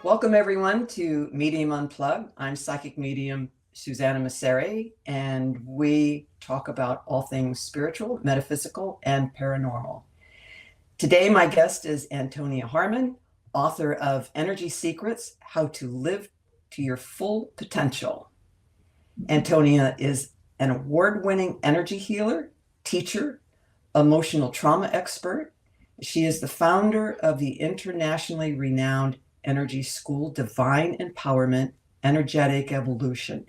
Welcome everyone to Medium Unplugged. I'm psychic medium Susanna Massari, and we talk about all things spiritual, metaphysical, and paranormal. Today, my guest is Antonia Harman, author of Energy Secrets: How to Live to Your Full Potential. Antonia is an award-winning energy healer, teacher, emotional trauma expert. She is the founder of the internationally renowned energy school, Divine Empowerment, Energetic Evolution,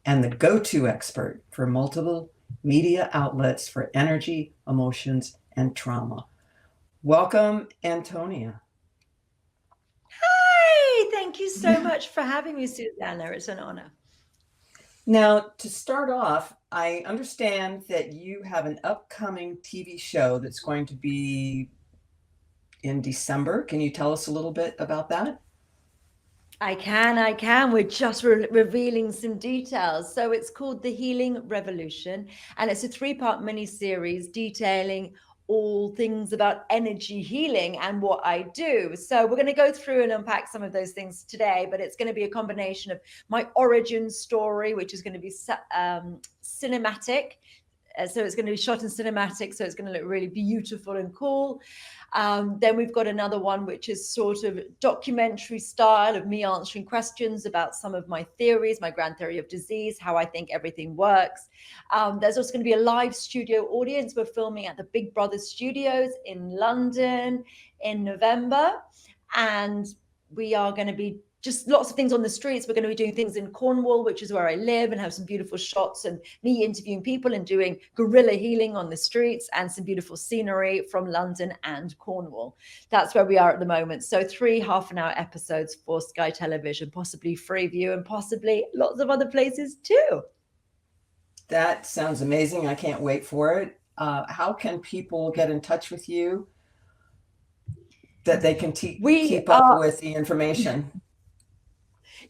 and the go-to expert for multiple media outlets for energy, emotions, and trauma. Welcome, Antonia. Hi, thank you so much for having me, Susanna. It's an honor. Now, to start off, I understand that you have an upcoming TV show that's going to be in December. Can you tell us a little bit about that? I can. We're just revealing some details. So it's called The Healing Revolution, and it's a three-part mini-series detailing all things about energy healing and what I do. So we're going to go through and unpack some of those things today, but it's going to be a combination of my origin story, which is going to be cinematic. So it's going to be shot in cinematic, so it's going to look really beautiful and cool. Then we've got another one which is sort of documentary style of me answering questions about some of my theories, my grand theory of disease, how I think everything works. There's also going to be a live studio audience. We're filming at the Big Brother Studios in London in November, and we are going to be just lots of things on the streets. We're going to be doing things in Cornwall, which is where I live, and have some beautiful shots and me interviewing people and doing guerrilla healing on the streets, and some beautiful scenery from London and Cornwall. That's where we are at the moment. So 3 half-an-hour episodes for Sky Television, possibly Freeview, and possibly lots of other places too. That sounds amazing. I can't wait for it. How can people get in touch with you that they can keep up with the information?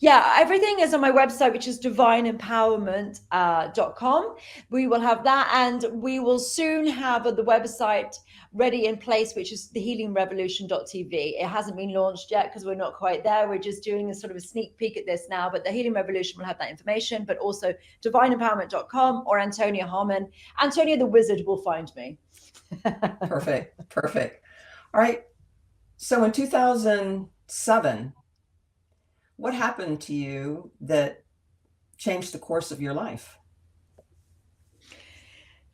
Yeah, everything is on my website, which is divineempowerment.com. We will have that, and we will soon have the website ready in place, which is thehealingrevolution.tv. It hasn't been launched yet because we're not quite there. We're just doing a sort of a sneak peek at this now, but the Healing Revolution will have that information, but also divineempowerment.com or Antonia Harman. Antonia the Wizard will find me. Perfect. All right. So in 2007, what happened to you that changed the course of your life?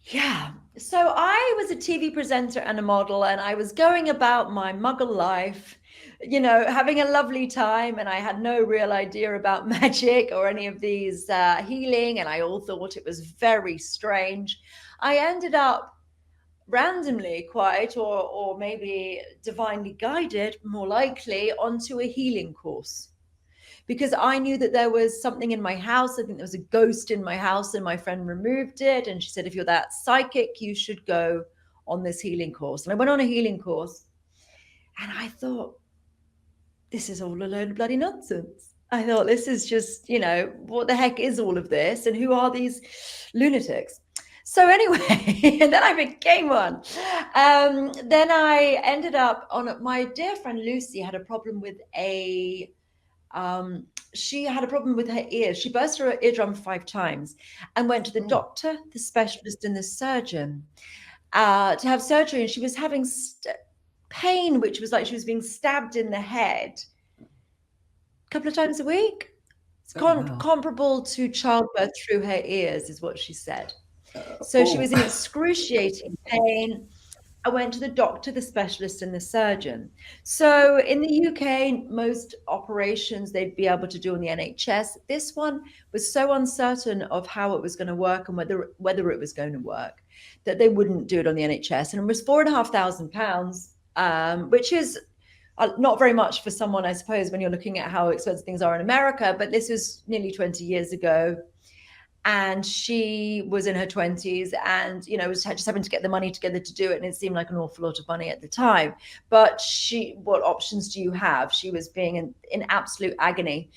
Yeah. So I was a TV presenter and a model, and I was going about my muggle life, having a lovely time. And I had no real idea about magic or any of these healing. And I all thought it was very strange. I ended up randomly quite, or maybe divinely guided, more likely, onto a healing course, because I knew that there was something in my house. I think there was a ghost in my house, and my friend removed it. And she said, if you're that psychic, you should go on this healing course. And I went on a healing course, and I thought, this is all a load of bloody nonsense. I thought, this is just, what the heck is all of this? And who are these lunatics? So anyway, and then I became one. Then I ended up on, my dear friend Lucy had a problem with she had a problem with her ears. She burst her eardrum 5 times and went to the doctor, the specialist, and the surgeon to have surgery. And she was having pain, which was like she was being stabbed in the head a couple of times a week. It's comparable to childbirth through her ears, is what she said. So she was in excruciating pain. I went to the doctor, the specialist, and the surgeon. So in the UK, most operations they'd be able to do on the NHS. This one was so uncertain of how it was going to work and whether it was going to work, that they wouldn't do it on the NHS. And it was £4,500, which is not very much for someone, I suppose, when you're looking at how expensive things are in America. But this was nearly 20 years ago. And she was in her 20s, and, was just having to get the money together to do it. And it seemed like an awful lot of money at the time. But what options do you have? She was being in absolute agony.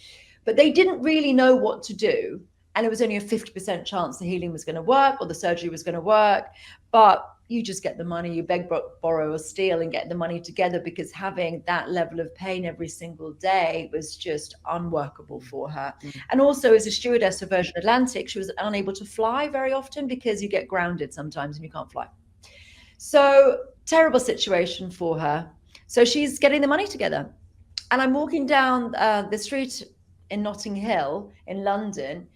But they didn't really know what to do. And it was only a 50% chance the healing was going to work or the surgery was going to work. But you just get the money, you beg, borrow, or steal and get the money together, because having that level of pain every single day was just unworkable for her. And also, as a stewardess of Virgin Atlantic, she was unable to fly very often because you get grounded sometimes and you can't fly. So terrible situation for her. So she's getting the money together. And I'm walking down the street in Notting Hill in London,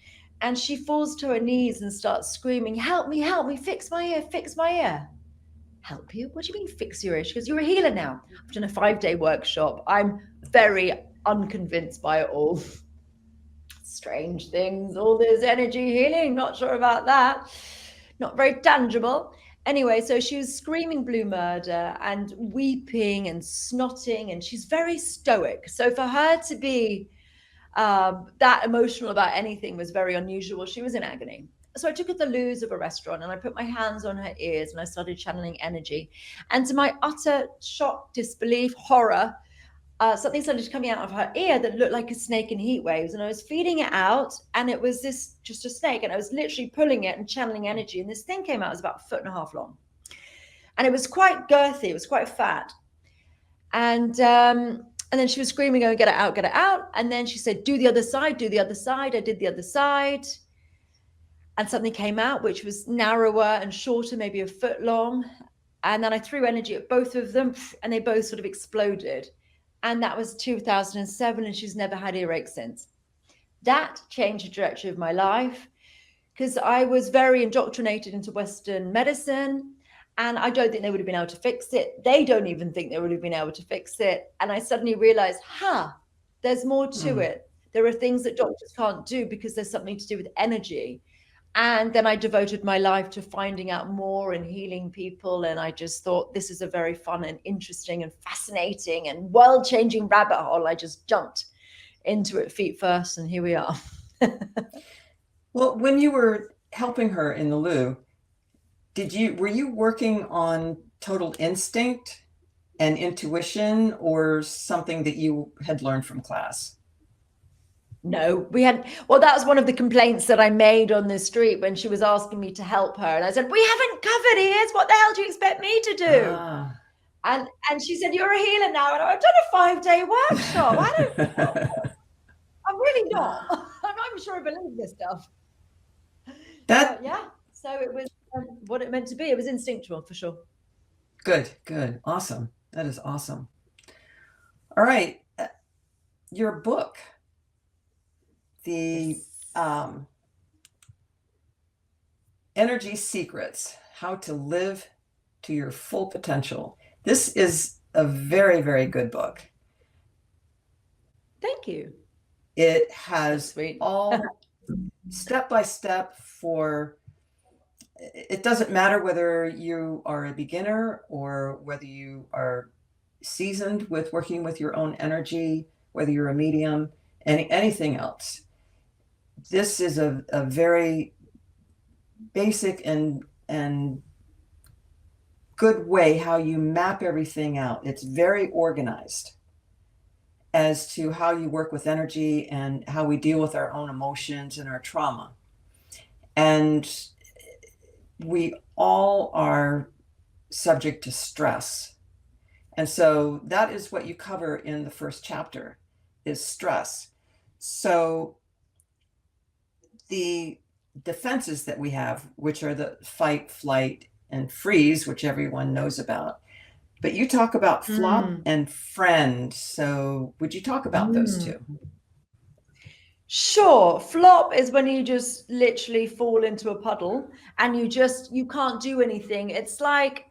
and she falls to her knees and starts screaming, help me, fix my ear, fix my ear. Help you? What do you mean fix your ear? She goes, you're a healer now. I've done a 5-day workshop. I'm very unconvinced by it all. Strange things, all this energy healing, not sure about that. Not very tangible. Anyway, so she was screaming blue murder and weeping and snotting, and she's very stoic. So for her to be that emotional about anything was very unusual. She was in agony. So I took her to the loos of a restaurant and I put my hands on her ears and I started channeling energy. And to my utter shock, disbelief, horror, something started coming out of her ear that looked like a snake in heat waves. And I was feeding it out, and it was just a snake. And I was literally pulling it and channeling energy. And this thing came out, it was about 1.5 feet long. And it was quite girthy, it was quite fat. And then she was screaming, oh, get it out, get it out. And then she said, do the other side, do the other side. I did the other side. And something came out, which was narrower and shorter, maybe 1 foot long. And then I threw energy at both of them, and they both sort of exploded. And that was 2007, and she's never had earache since. That changed the trajectory of my life, because I was very indoctrinated into Western medicine, and I don't think they would have been able to fix it. They don't even think they would have been able to fix it. And I suddenly realized, there's more to it. There are things that doctors can't do because there's something to do with energy. And then I devoted my life to finding out more and healing people. And I just thought, this is a very fun and interesting and fascinating and world-changing rabbit hole. I just jumped into it feet first, and here we are. Well, when you were helping her in the loo, were you working on total instinct and intuition, or something that you had learned from class? No, that was one of the complaints that I made on the street when she was asking me to help her. And I said, we haven't covered ears. What the hell do you expect me to do? And she said, you're a healer now. And I've done a 5-day workshop. I'm really not. I'm not even sure I believe this stuff. So it was what it meant to be. It was instinctual for sure. Good. Awesome. That is awesome. All right. Your book, the Energy Secrets, How to Live to Your Full Potential. This is a very, very good book. Thank you. It has all step by step for, it doesn't matter whether you are a beginner or whether you are seasoned with working with your own energy, whether you're a medium, anything else. This is a very basic and good way how you map everything out. It's very organized as to how you work with energy and how we deal with our own emotions and our trauma. And we all are subject to stress. And so that is what you cover in the first chapter, is stress. So the defenses that we have, which are the fight, flight, and freeze, which everyone knows about. But you talk about flop and friend. So would you talk about those two? Sure. Flop is when you just literally fall into a puddle and you can't do anything. It's like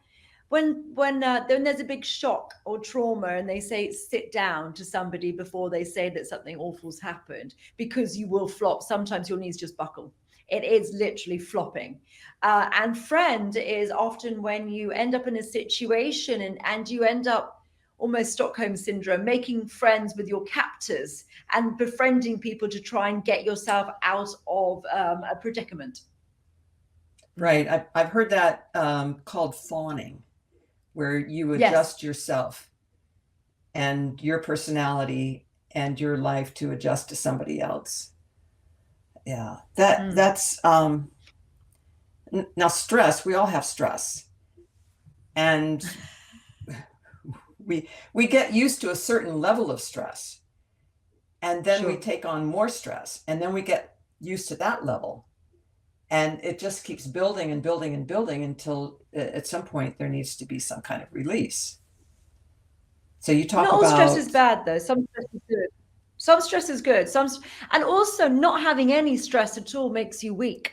when there's a big shock or trauma and they say sit down to somebody before they say that something awful's happened, because you will flop. Sometimes your knees just buckle. It is literally flopping. And friend is often when you end up in a situation and you end up almost Stockholm syndrome, making friends with your captors and befriending people to try and get yourself out of a predicament. Right. I've heard that called fawning, where you adjust yourself and your personality and your life to adjust to somebody else. Yeah, that's now stress. We all have stress, And we get used to a certain level of stress, and then we Sure. take on more stress, and then we get used to that level, and it just keeps building and building and building until at some point there needs to be some kind of release. So you talk Not all stress about is bad, though. Some stress is good. Some stress is good. And also not having any stress at all makes you weak.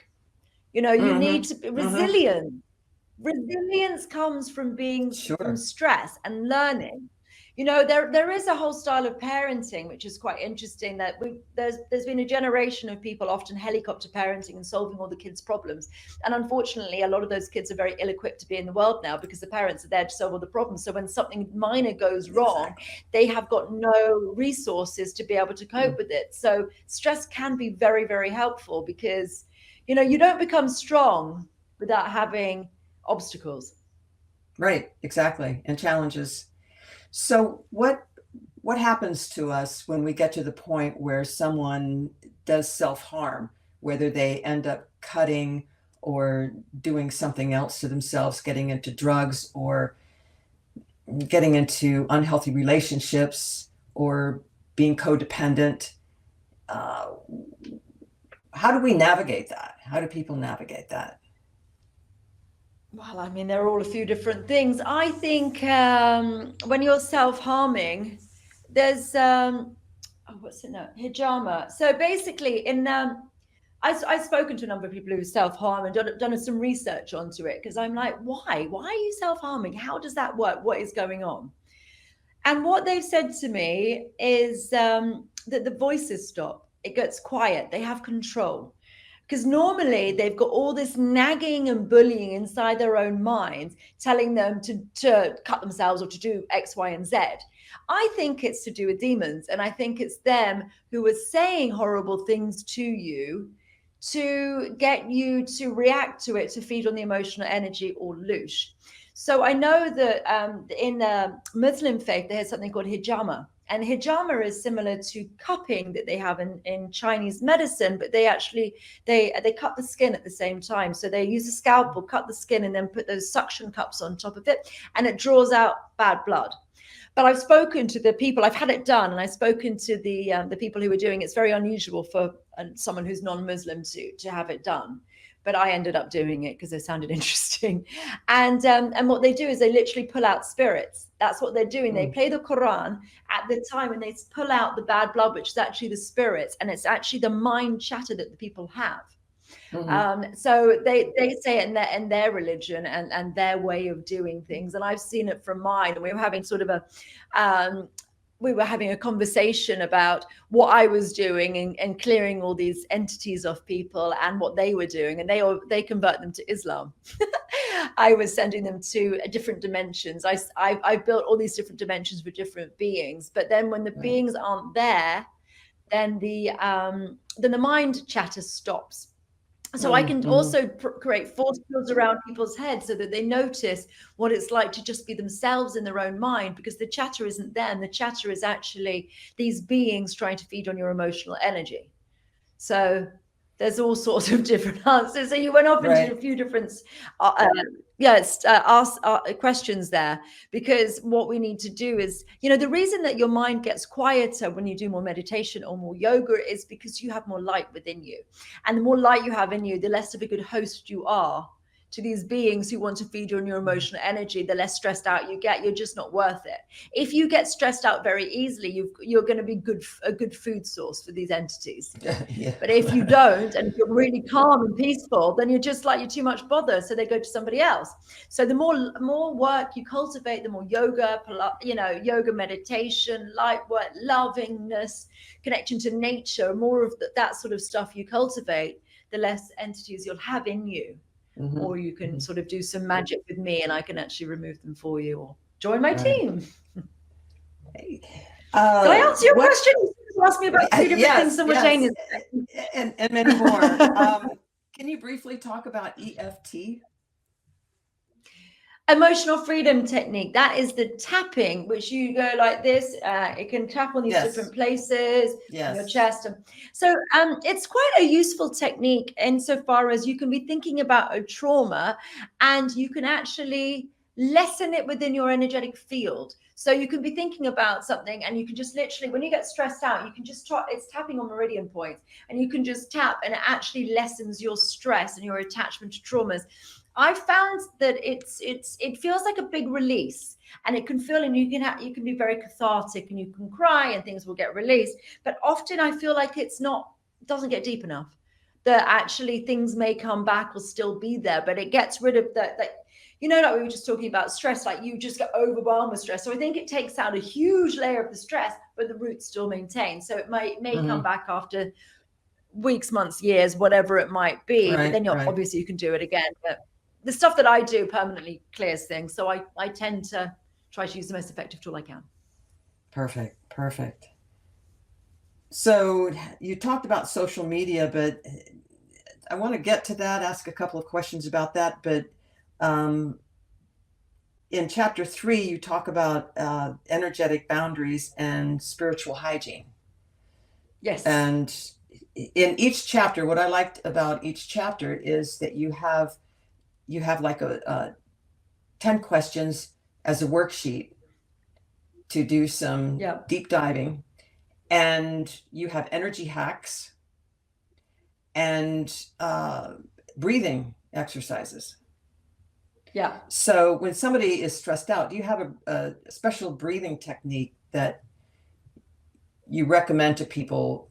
You know, you need to be resilient. Resilience comes from being from sure. stress and learning. You know, there is a whole style of parenting which is quite interesting, that there's been a generation of people often helicopter parenting and solving all the kids' problems. And unfortunately, a lot of those kids are very ill-equipped to be in the world now because the parents are there to solve all the problems. So when something minor goes wrong, Exactly. they have got no resources to be able to cope with it. So stress can be very, very helpful because, you know, you don't become strong without having obstacles. Right, exactly. And challenges. So what happens to us when we get to the point where someone does self-harm, whether they end up cutting or doing something else to themselves, getting into drugs or getting into unhealthy relationships or being codependent? Uh, how do we navigate that? How do people navigate that? Well, I mean, there are all a few different things. I think when you're self-harming, there's oh, what's it now? Hijama. So basically, I've spoken to a number of people who self-harm and done some research onto it, because I'm like, why? Why are you self-harming? How does that work? What is going on? And what they've said to me is that the voices stop. It gets quiet. They have control. Because normally they've got all this nagging and bullying inside their own minds, telling them to cut themselves or to do X, Y, and Z. I think it's to do with demons. And I think it's them who are saying horrible things to you to get you to react to it, to feed on the emotional energy or loosh. So I know that in the Muslim faith, there's something called hijama. And hijama is similar to cupping that they have in Chinese medicine, but they actually they cut the skin at the same time. So they use a scalpel, cut the skin, and then put those suction cups on top of it, and it draws out bad blood. But I've spoken to the people, I've had it done, and I've spoken to the people who were doing it. It's very unusual for someone who's non-Muslim to have it done. But I ended up doing it because it sounded interesting. And what they do is they literally pull out spirits. That's what they're doing. They play the Quran at the time and they pull out the bad blood, which is actually the spirits. And it's actually the mind chatter that the people have. So they say it in their religion and their way of doing things. And I've seen it from mine. And we were having sort of we were having a conversation about what I was doing and clearing all these entities off people and what they were doing. And they convert them to Islam. I was sending them to different dimensions. I built all these different dimensions for different beings. But then when the beings aren't there, then the mind chatter stops. So I can also create force fields around people's heads so that they notice what it's like to just be themselves in their own mind, because the chatter isn't them. The chatter is actually these beings trying to feed on your emotional energy. So there's all sorts of different answers. So you went off into a few different questions there, because what we need to do is, you know, the reason that your mind gets quieter when you do more meditation or more yoga is because you have more light within you. And the more light you have in you, the less of a good host you are to these beings who want to feed you on your emotional energy, the less stressed out you get. You're just not worth it. If you get stressed out very easily, you're going to be a good food source for these entities. But if you don't, and if you're really calm and peaceful, then you're too much bother. So they go to somebody else. So the more work you cultivate, the more yoga, yoga, meditation, light work, lovingness, connection to nature, more of that sort of stuff you cultivate, the less entities you'll have in you. Or you can sort of do some magic with me and I can actually remove them for you, or join my team. Did I answer your question? You asked me about three different things simultaneously. And many more. Can you briefly talk about EFT? Emotional freedom technique. That is the tapping, which you go like this. It can tap on these different places, on your chest. So it's quite a useful technique insofar as you can be thinking about a trauma and you can actually lessen it within your energetic field. So you can be thinking about something and you can just literally, when you get stressed out, you can just try, it's tapping on meridian points, and you can just tap, and it actually lessens your stress and your attachment to traumas. I found that it feels like a big release, and it can feel, and you can be very cathartic, and you can cry and things will get released. But often I feel like it doesn't get deep enough, that actually things may come back or still be there, but it gets rid of that, like we were just talking about stress, like you just get overwhelmed with stress. So I think it takes out a huge layer of the stress, but the root's still maintained. So it may come back after weeks, months, years, whatever it might be. But then obviously you can do it again. But the stuff that I do permanently clears things. So I tend to try to use the most effective tool I can. Perfect. So you talked about social media, but I want to get to that, ask a couple of questions about that. But in chapter 3, you talk about energetic boundaries and spiritual hygiene. Yes. And in each chapter, what I liked about each chapter is that you have like a 10 questions as a worksheet to do some deep diving, and you have energy hacks and breathing exercises. Yeah. So when somebody is stressed out, do you have a special breathing technique that you recommend to people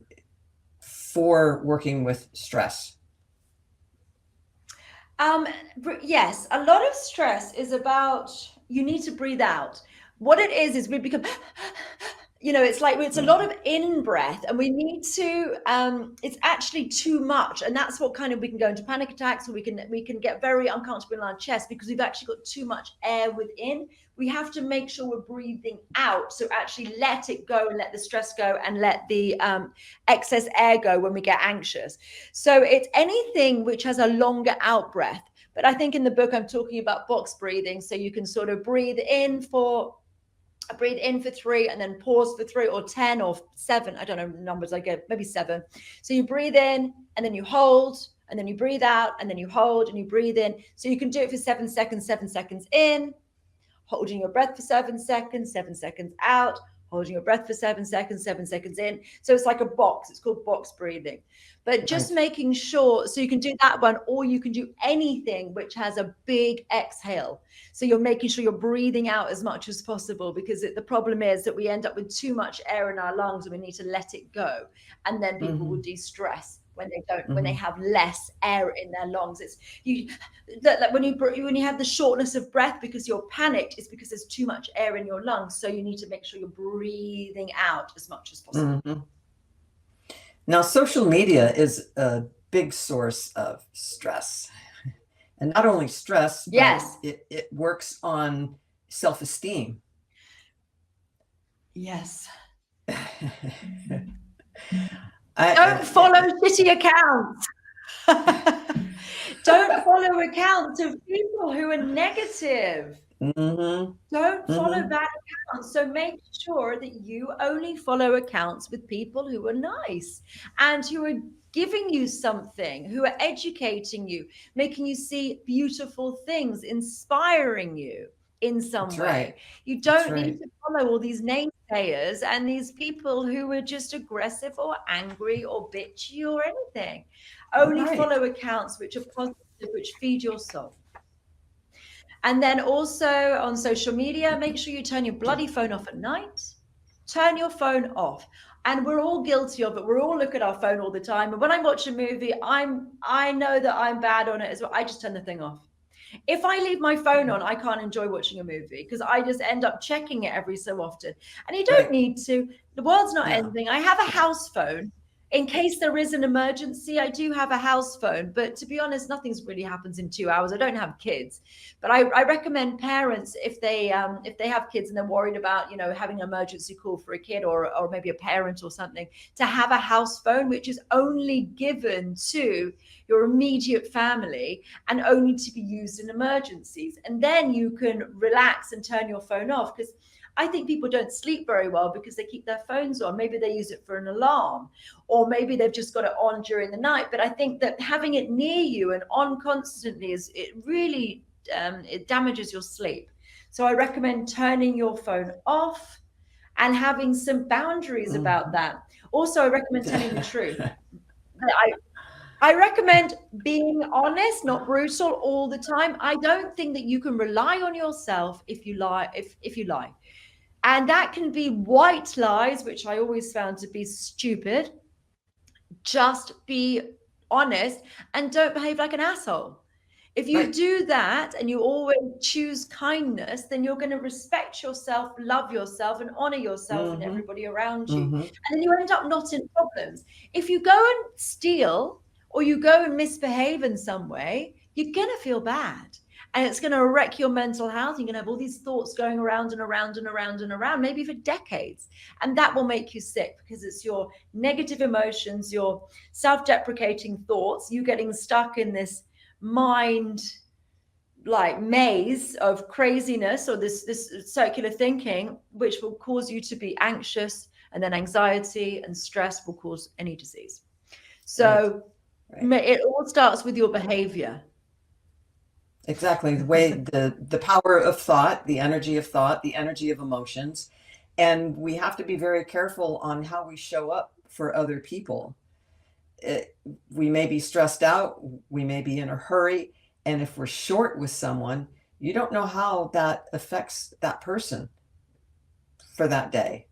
for working with stress? Yes, a lot of stress is about, you need to breathe out. What it is we become, it's like, it's a lot of in breath, and we need to, it's actually too much. And that's what we can go into panic attacks, or we can get very uncomfortable in our chest because we've actually got too much air within. We have to make sure we're breathing out. So actually let it go and let the stress go and let the excess air go when we get anxious. So it's anything which has a longer out breath. But I think in the book, I'm talking about box breathing. So you can sort of breathe in for 3 and then pause for 3 or 10 or 7. I don't know numbers I get, maybe 7. So you breathe in and then you hold, and then you breathe out, and then you hold and you breathe in. So you can do it for 7 seconds, 7 seconds in, holding your breath for 7 seconds, 7 seconds out, holding your breath for 7 seconds, 7 seconds in. So it's like a box. It's called box breathing. But just making sure, so you can do that one, or you can do anything which has a big exhale. So you're making sure you're breathing out as much as possible, because the problem is that we end up with too much air in our lungs, and we need to let it go. And then people will de-stress when they don't, when they have less air in their lungs. It's when you have the shortness of breath because you're panicked, it's because there's too much air in your lungs. So you need to make sure you're breathing out as much as possible. Now, social media is a big source of stress, and not only stress, but it works on self-esteem. Yes. Don't follow shitty accounts. Don't follow accounts of people who are negative. Don't follow bad accounts. So make sure that you only follow accounts with people who are nice and who are giving you something, who are educating you, making you see beautiful things, inspiring you in some way. You don't need to follow all these naysayers and these people who are just aggressive or angry or bitchy or anything. Only follow accounts which are positive, which feed your soul. And then also on social media, make sure you turn your bloody phone off at night. Turn your phone off. And we're all guilty of it. We're all look at our phone all the time. And when I watch a movie, I know that I'm bad on it as well. I just turn the thing off. If I leave my phone on, I can't enjoy watching a movie because I just end up checking it every so often. And you don't need to. The world's not ending. I have a house phone. In case there is an emergency, I do have a house phone. But to be honest, nothing's really happens in 2 hours. I don't have kids. But I recommend parents, if they have kids and they're worried about, having an emergency call for a kid or maybe a parent or something, to have a house phone, which is only given to your immediate family and only to be used in emergencies. And then you can relax and turn your phone off, because I think people don't sleep very well because they keep their phones on. Maybe they use it for an alarm, or maybe they've just got it on during the night. But I think that having it near you and on constantly it really it damages your sleep. So I recommend turning your phone off and having some boundaries about that. Also, I recommend telling the truth. I recommend being honest, not brutal all the time. I don't think that you can rely on yourself if you lie, if you lie. And that can be white lies, which I always found to be stupid. Just be honest and don't behave like an asshole. If you Right. do that and you always choose kindness, then you're going to respect yourself, love yourself, and honor yourself and Mm-hmm. everybody around you. Mm-hmm. And then you end up not in problems. If you go and steal or you go and misbehave in some way, you're going to feel bad. And it's going to wreck your mental health. You're going to have all these thoughts going around and around and around and around, maybe for decades. And that will make you sick because it's your negative emotions, your self-deprecating thoughts, you getting stuck in this mind like maze of craziness or this circular thinking, which will cause you to be anxious, and then anxiety and stress will cause any disease. So Right. it all starts with your behavior. Exactly. The way the power of thought, the energy of thought, the energy of emotions. And we have to be very careful on how we show up for other people. We may be stressed out, we may be in a hurry, and if we're short with someone, you don't know how that affects that person for that day.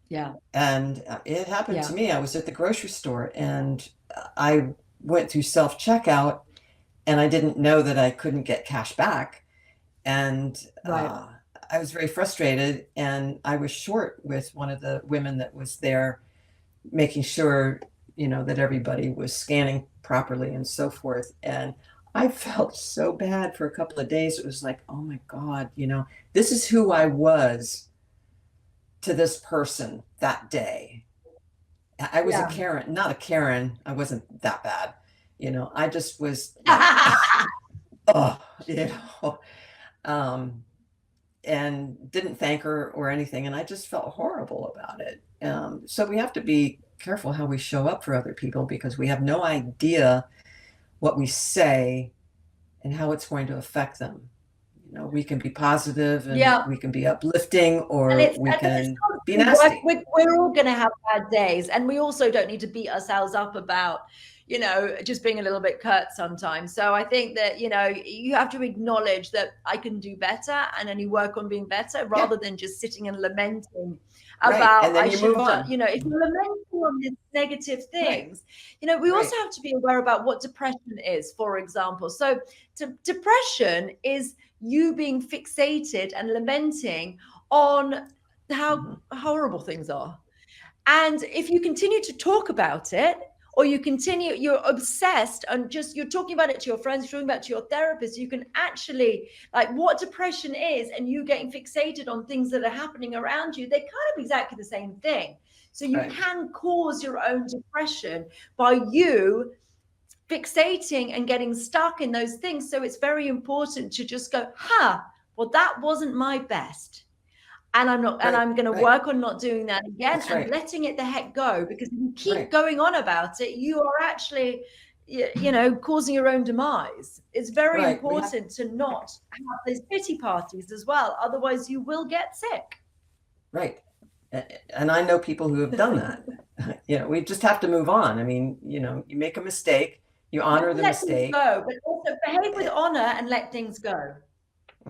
Yeah. And it happened to Yeah. me. I was at the grocery store and I went through self checkout and I didn't know that I couldn't get cash back. And Right. I was very frustrated and I was short with one of the women that was there, making sure, that everybody was scanning properly and so forth. And I felt so bad for a couple of days. It was like, oh my God, this is who I was to this person that day. I was a Yeah. Karen, not a Karen. I wasn't that bad. I just was like, oh, um, and didn't thank her or anything. And I just felt horrible about it. So we have to be careful how we show up for other people because we have no idea what we say and how it's going to affect them. We can be positive and Yeah. we can be uplifting, And or we it's can be nasty. we're all going to have bad days, and we also don't need to beat ourselves up about just being a little bit curt sometimes. So I think that you have to acknowledge that I can do better and then you work on being better rather than just sitting and lamenting Right. about And then I you should move have done. on. If you're lamenting on these negative Right. things, we Right. also have to be aware about what depression is, for example. So depression is you being fixated and lamenting on how horrible things are. And if you continue to talk about it, or you're obsessed and just you're talking about it to your friends, you're talking about it to your therapist, you can actually, like, what depression is and you getting fixated on things that are happening around you, they're kind of exactly the same thing. So you Right. can cause your own depression by you fixating and getting stuck in those things. So it's very important to just go, well, that wasn't my best. And I'm not, and Right. I'm going to Right. work on not doing that again That's and right. letting it the heck go. Because if you keep Right. going on about it, you are actually, causing your own demise. It's very Right. We have important to not have those pity parties as well. Otherwise, you will get sick. right. And I know people who have done that. We just have to move on. I mean, you make a mistake, you honor the Let things mistake. go, but also behave with honor and let things go.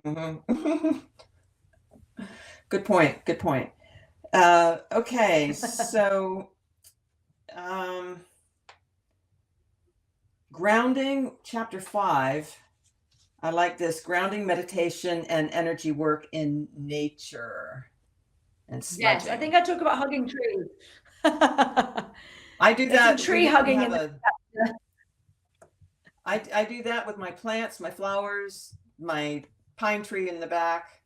Mhm. Good point. Good point. Okay, so um, grounding, chapter 5. I like this: grounding, meditation, and energy work in nature and Yes, I smudging. think I talk about hugging trees. I do There's some that. tree We hugging have in the a. I do that with my plants, my flowers, my pine tree in the back.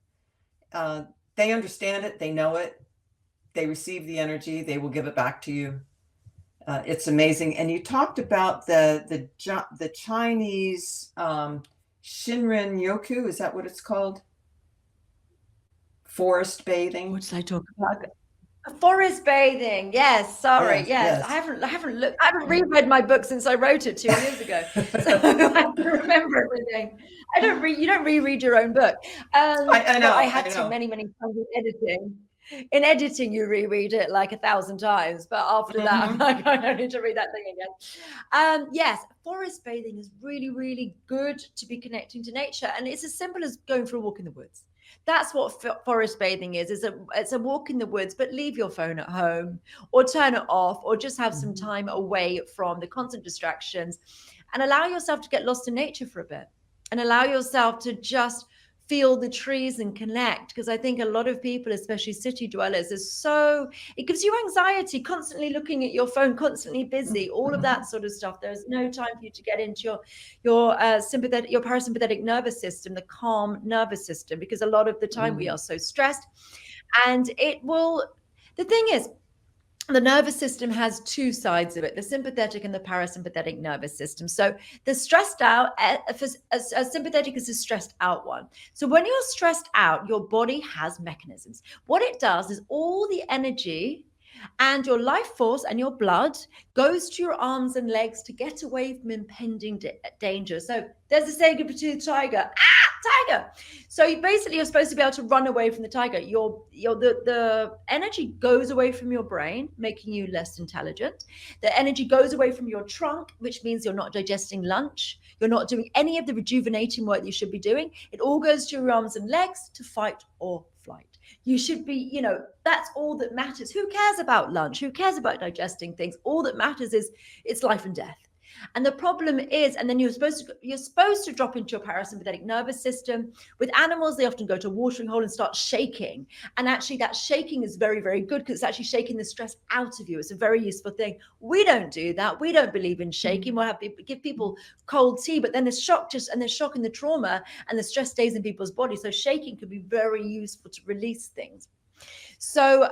Uh, they understand it. They know it. They receive the energy. They will give it back to you. It's amazing. And you talked about the Chinese Shinrin Yoku. Is that what it's called? Forest bathing. What did I talk about? Forest bathing. Yes, sorry. Yes, Yes, yes. I haven't reread my book since I wrote it 2 years ago. So I have to remember everything. You don't reread your own book. I Well, I know, had I to know. many, many times in editing. In editing, you reread it like 1,000 times, but after that, I'm Hmm. like, I don't need to read that thing again. Yes, forest bathing is really, really good to be connecting to nature, and it's as simple as going for a walk in the woods. That's what forest bathing is. It's a walk in the woods, but leave your phone at home, or turn it off, or just have some Hmm. time away from the constant distractions, and allow yourself to get lost in nature for a bit, and allow yourself to just feel the trees and connect. Because I think a lot of people, especially city dwellers, it gives you anxiety, constantly looking at your phone, constantly busy, all of that sort of stuff. There's no time for you to get into your parasympathetic nervous system, the calm nervous system, because a lot of the time we Hmm. are so stressed. And the thing is, the nervous system has two sides of it, the sympathetic and the parasympathetic nervous system. So the stressed out, as sympathetic is a stressed out one. So when you're stressed out, your body has mechanisms. What it does is all the energy and your life force and your blood goes to your arms and legs to get away from impending danger. So there's a saber-toothed tiger. Tiger. So you're supposed to be able to run away from the tiger. The energy goes away from your brain, making you less intelligent. The energy goes away from your trunk, which means you're not digesting lunch. You're not doing any of the rejuvenating work you should be doing. It all goes to your arms and legs to fight or flight. You should be, that's all that matters. Who cares about lunch? Who cares about digesting things? All that matters is it's life and death. And the problem is, and then you're supposed to drop into your parasympathetic nervous system. With animals, they often go to a watering hole and start shaking. And actually, that shaking is very, very good, because it's actually shaking the stress out of you. It's a very useful thing. We don't do that. We don't believe in shaking. We'll give people cold tea, but then the shock and the trauma and the stress stays in people's bodies. So shaking could be very useful to release things. So,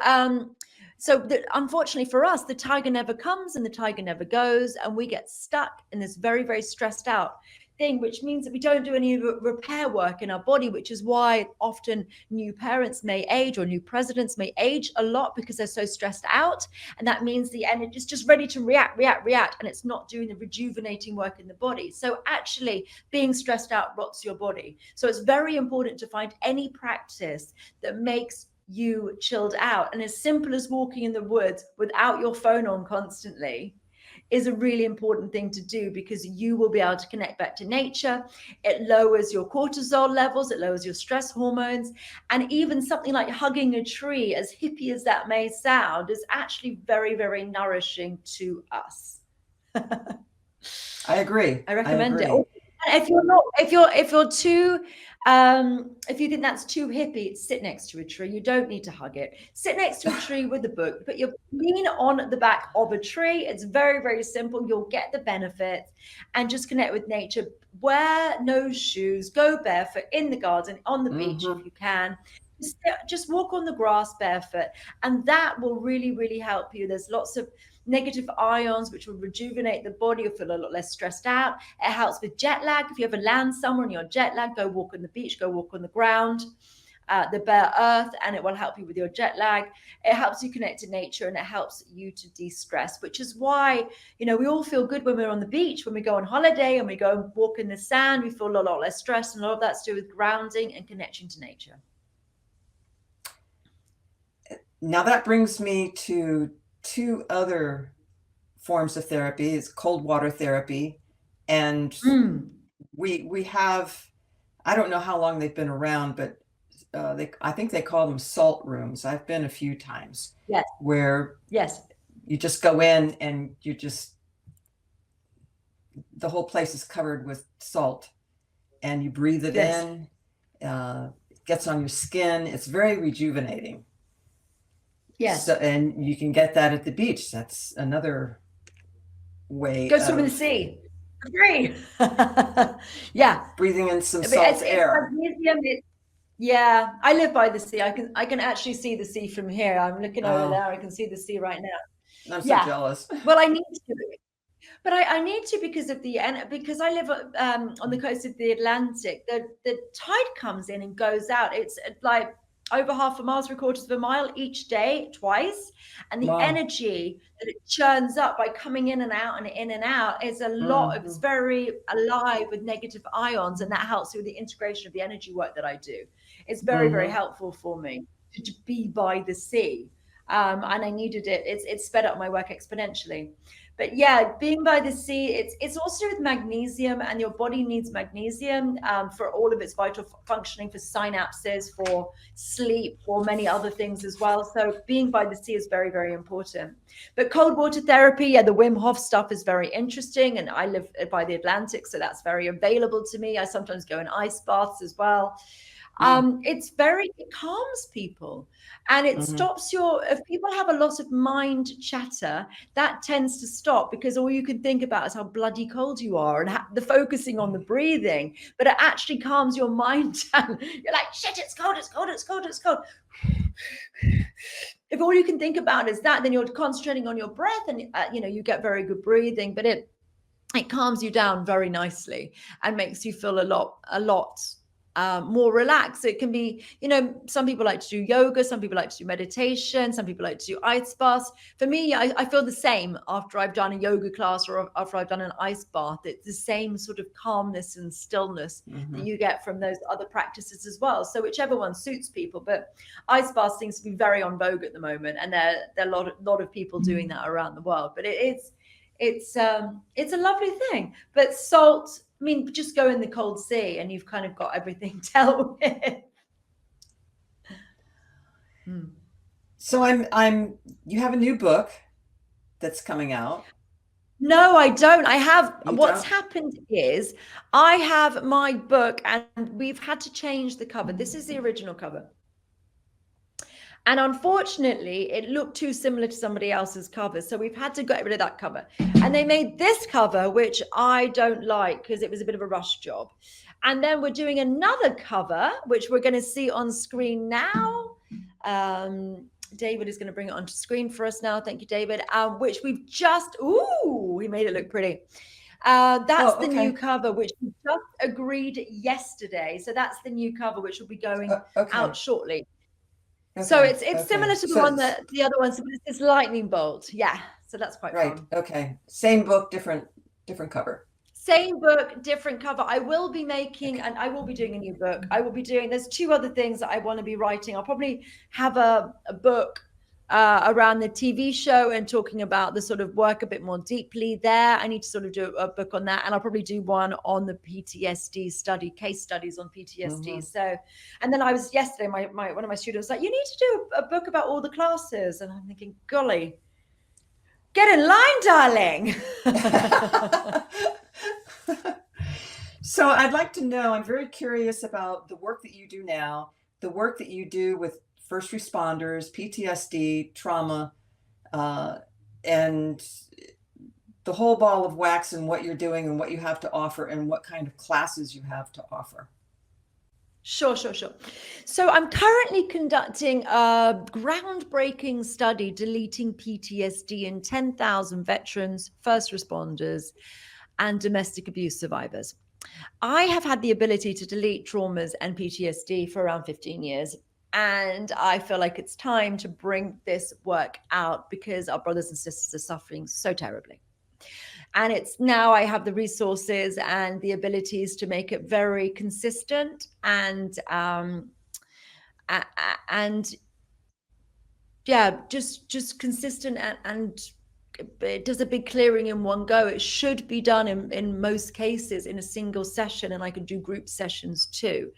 unfortunately for us, the tiger never comes and the tiger never goes, and we get stuck in this very, very stressed out thing, which means that we don't do any repair work in our body, which is why often new parents may age, or new presidents may age a lot, because they're so stressed out. And that means the energy is just ready to react, and it's not doing the rejuvenating work in the body. So actually, being stressed out rots your body. So it's very important to find any practice that makes you chilled out. And as simple as walking in the woods without your phone on constantly is a really important thing to do, because you will be able to connect back to nature. It lowers your cortisol levels, it lowers your stress hormones. And even something like hugging a tree, as hippie as that may sound, is actually very, very nourishing to us. I agree. I I recommend it. agree. If you're not, if you're too, if you think that's too hippie, sit next to a tree. You don't need to hug it. Sit next to a tree with a book, but you lean on the back of a tree. It's very, very simple. You'll get the benefits, and just connect with nature. Wear no shoes. Go barefoot in the garden, on the beach Hmm. if you can. Just walk on the grass barefoot, and that will really, really help you. There's lots of negative ions which will rejuvenate the body. You'll feel a lot less stressed out. It helps with jet lag. If you ever land somewhere and you're jet lag, go walk on the beach, go walk on the ground, the bare earth, and it will help you with your jet lag. It helps you connect to nature, and it helps you to de-stress, which is why, we all feel good when we're on the beach, when we go on holiday and we go and walk in the sand. We feel a lot less stressed, and a lot of that's to do with grounding and connection to nature. Now that brings me to two other forms of therapy. It's cold water therapy, and we have, I don't know how long they've been around, but I think they call them salt rooms. I've been a few times Yes. where Yes. you just go in and the whole place is covered with salt, and you breathe it Yes. in. It gets on your skin. It's very rejuvenating. Yes. So, and you can get that at the beach. That's another way Go swim in the of sea. Free. Yeah. breathing in some But salt it's air. magnesium. Yeah, I live by the sea. I can actually see the sea from here. I'm looking over Oh, there. I can see the sea right now. I'm so Yeah. jealous. Well, I need to, but I need to, because I live on the coast of the Atlantic. The tide comes in and goes out. It's like over half a mile, 3/4 of a mile each day, twice. And the Wow. energy that it churns up by coming in and out and in and out is a lot. It's Mhm. very alive with negative ions, and that helps with the integration of the energy work that I do. It's very, very Mhm. helpful for me to be by the sea. And I needed it. It's sped up my work exponentially. But yeah, being by the sea, it's also with magnesium, and your body needs magnesium for all of its vital functioning, for synapses, for sleep, for many other things as well. So being by the sea is very, very important. But cold water therapy, yeah, the Wim Hof stuff is very interesting, and I live by the Atlantic, so that's very available to me. I sometimes go in ice baths as well. Mm. It calms people, and it Mhm. stops if people have a lot of mind chatter, that tends to stop, because all you can think about is how bloody cold you are, and the focusing on the breathing, but it actually calms your mind down. You're like, shit, it's cold, it's cold, it's cold, it's cold. If all you can think about is that, then you're concentrating on your breath, and you get very good breathing, but it calms you down very nicely and makes you feel a lot more relaxed. It can be, some people like to do yoga, some people like to do meditation, some people like to do ice baths. For me, I feel the same after I've done a yoga class or after I've done an ice bath. It's the same sort of calmness and stillness that Mhm. you get from those other practices as well. So whichever one suits people, but ice baths seems to be very on vogue at the moment, and there are a lot of people doing that around the world. But it's a lovely thing. But salt, I mean, just go in the cold sea and you've kind of got everything dealt with. Hmm. So you have a new book that's coming out. No, I don't. You What's don't? happened is I have my book, and we've had to change the cover. This is the original cover. And unfortunately, it looked too similar to somebody else's cover. So we've had to get rid of that cover. And they made this cover, which I don't like because it was a bit of a rush job. And then we're doing another cover, which we're going to see on screen now. David is going to bring it onto screen for us now. Thank you, David. Which we've he made it look pretty. That's the new Okay. cover, which we just agreed yesterday. So that's the new cover, which will be going Okay. out shortly. So Okay. it's Okay. similar to the one that the other one. So it's lightning bolt. Yeah. So that's quite Right. fun. Okay. Same book, different cover. Same book, different cover. I will be making, Okay. and I will be doing a new book. There's two other things that I want to be writing. I'll probably have a book around the TV show and talking about the sort of work a bit more deeply there. I need to sort of do a book on that. And I'll probably do one on the PTSD case studies on PTSD. Mhm. So, and then I was yesterday, one of my students was like, you need to do a book about all the classes. And I'm thinking, golly, get in line, darling. So I'd like to know, I'm very curious about the work that you do now, the work that you do with first responders, PTSD, trauma, uh, and the whole ball of wax, and what you're doing and what you have to offer and what kind of classes you have to offer. Sure. So I'm currently conducting a groundbreaking study deleting PTSD in 10,000 veterans, first responders, and domestic abuse survivors. I have had the ability to delete traumas and PTSD for around 15 years. And I feel like it's time to bring this work out because our brothers and sisters are suffering so terribly. And it's now I have the resources and the abilities to make it very consistent and yeah, just consistent and it does a big clearing in one go. It should be done in most cases in a single session, and I can do group sessions too.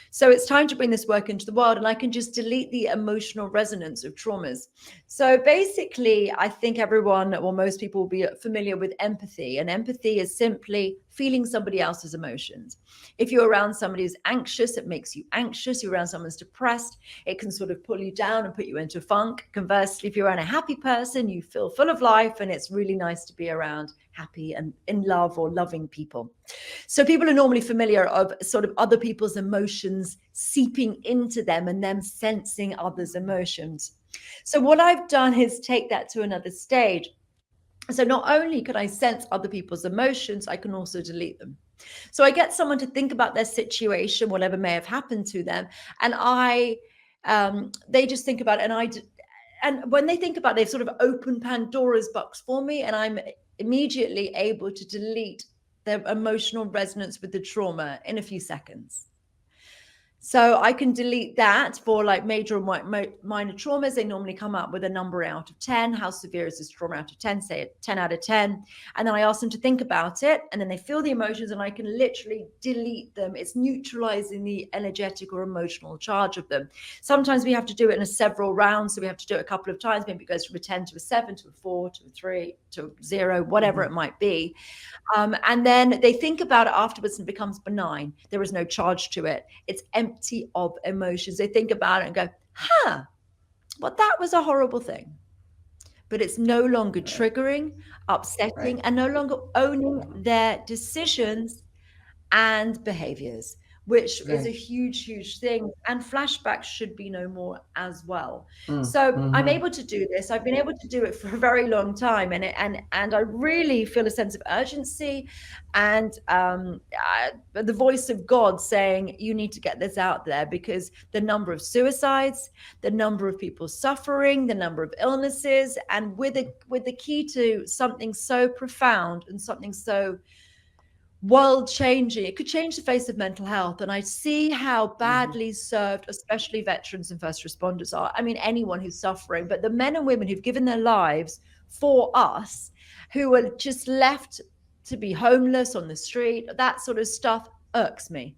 So it's time to bring this work into the world, and I can just delete the emotional resonance of traumas. So basically, I think everyone, or most people, will be familiar with empathy. And empathy is simply feeling somebody else's emotions. If you're around somebody who's anxious, it makes you anxious. You're around someone who's depressed, it can sort of pull you down and put you into a funk. Conversely, if you're around a happy person, you feel full of life, and it's really nice to be around happy and in love or loving people. So people are normally familiar of sort of other people's emotions seeping into them and them sensing others' emotions. So what I've done is take that to another stage. So not only can I sense other people's emotions, I can also delete them. So I get someone to think about their situation, whatever may have happened to them, and I they just think about it, and when they think about it, they've sort of opened Pandora's box for me, and I'm immediately able to delete their emotional resonance with the trauma in a few seconds. So I can delete that for like major and minor traumas. They normally come up with a number out of 10. How severe is this trauma out of 10? Say 10 out of 10. And then I ask them to think about it. And then they feel the emotions, and I can literally delete them. It's neutralizing the energetic or emotional charge of them. Sometimes we have to do it in several rounds. So we have to do it a couple of times. Maybe it goes from a 10 to a 7 to a 4 to a 3 to a 0, whatever it might be. And then they think about it afterwards, and it becomes benign. There is no charge to it. It's empty of emotions. They think about it and go, well, that was a horrible thing. But it's no longer triggering, upsetting, and no longer owning their decisions and behaviors, which is a huge, huge thing. And flashbacks should be no more as well. So I'm able to do this. I've been able to do it for a very long time, and I really feel a sense of urgency, and the voice of God saying, you need to get this out there, because the number of suicides, the number of people suffering, the number of illnesses, and with the key to something so profound and something so world changing, it could change the face of mental health. And I see how badly served, especially veterans and first responders are. I mean, anyone who's suffering, but the men and women who've given their lives for us, who are just left to be homeless on the street, that sort of stuff irks me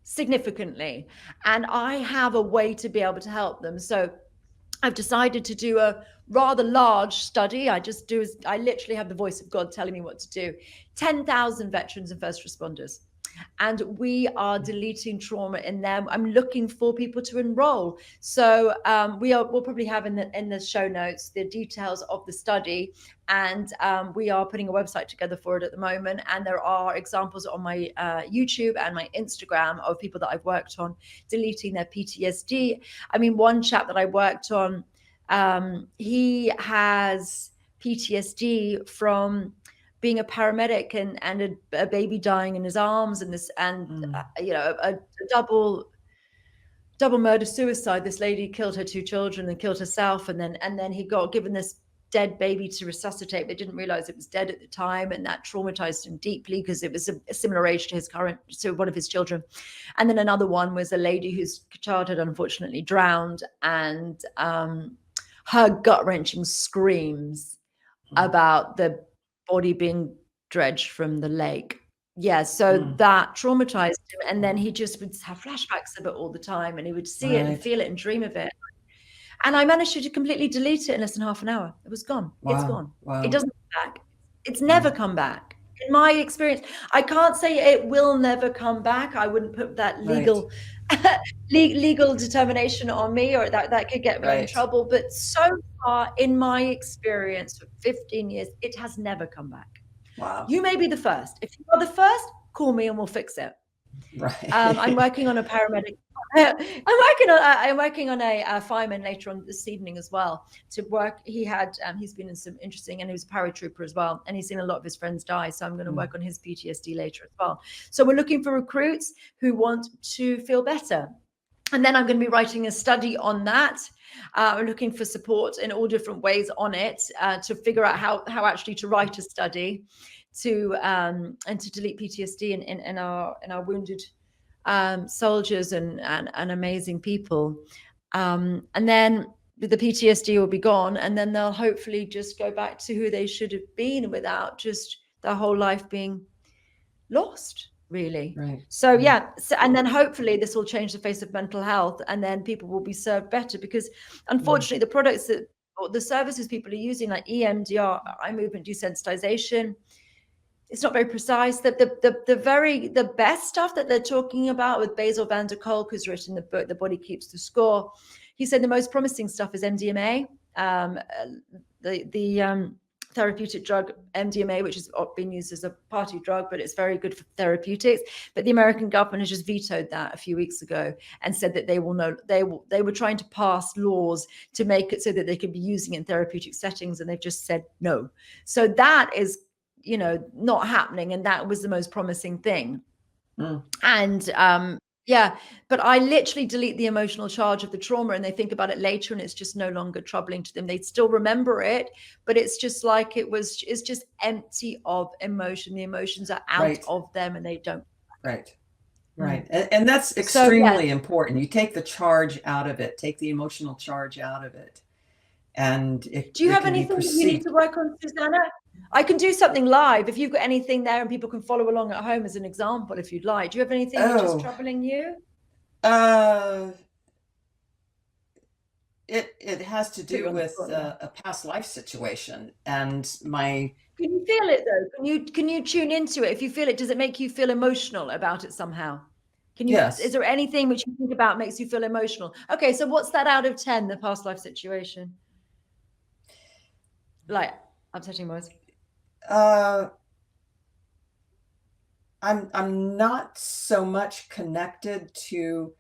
significantly. And I have a way to be able to help them. So I've decided to do a rather large study. I literally have the voice of God telling me what to do. 10,000 veterans and first responders. And we are deleting trauma in them. I'm looking for people to enroll. So we'll probably have in the show notes the details of the study. And we are putting a website together for it at the moment. And there are examples on my YouTube and my Instagram of people that I've worked on deleting their PTSD. I mean, one chap that I worked on, he has PTSD from being a paramedic and a baby dying in his arms, and a double murder suicide. This lady killed her 2 children and killed herself, and then he got given this dead baby to resuscitate. They didn't realize it was dead at the time, and that traumatized him deeply because it was a similar age to one of his children. And then another one was a lady whose child had unfortunately drowned, and her gut-wrenching screams about the body being dredged from the lake. Yeah, so that traumatized him, and then he just would have flashbacks of it all the time, and he would see it and feel it and dream of it. And I managed to completely delete it in less than half an hour. It was gone. Wow. It's gone. Wow. It doesn't come back. It's never come back. In my experience, I can't say it will never come back. I wouldn't put that legal determination on me, or that could get me in trouble. But so far, in my experience for 15 years, it has never come back. Wow. You may be the first. If you are the first, call me and we'll fix it. Right. I'm working on a paramedic. I'm working on a fireman later on this evening as well to work. He's been in some interesting, and he was a paratrooper as well, and he's seen a lot of his friends die. So I'm going to work on his PTSD later as well. So we're looking for recruits who want to feel better. And then I'm going to be writing a study on that. We're looking for support in all different ways on it to figure out how actually to write a study and to delete PTSD in our wounded soldiers and amazing people. And then the PTSD will be gone, and then they'll hopefully just go back to who they should have been without just their whole life being lost. Really. Right. So and then hopefully this will change the face of mental health, and then people will be served better, because unfortunately the products or the services people are using, like EMDR, eye movement desensitization, it's not very precise. The best stuff that they're talking about with Basil van der Kolk, who's written the book The Body Keeps the Score, he said the most promising stuff is MDMA, the therapeutic drug MDMA, which has been used as a party drug, but it's very good for therapeutics. But the American government has just vetoed that a few weeks ago and said that they were trying to pass laws to make it so that they could be using it in therapeutic settings, and they've just said no. So that is, not happening, and that was the most promising thing. And Yeah, but I literally delete the emotional charge of the trauma, and they think about it later and it's just no longer troubling to them. They still remember it, but it's just like it's just empty of emotion. The emotions are out Right, of them and they don't. right, Mm. right. And that's So yes. extremely important. You take the charge out of it, take the emotional charge out of it, and Do you it have can be anything that you need perceived. to work on, Susanna? I can do something live if you've got anything there and people can follow along at home as an example if you'd like. Do you have anything which is Oh, troubling you? uh, it has to Put do you on the with spot now. a past life situation and my Can you feel it though? Can you tune into it? If you feel it, does it make you feel emotional about it somehow? Is yes. there anything which you think about makes you feel emotional? Okay, so what's that out of 10, the past life situation? Like upsetting most. Uh, I'm not so much connected to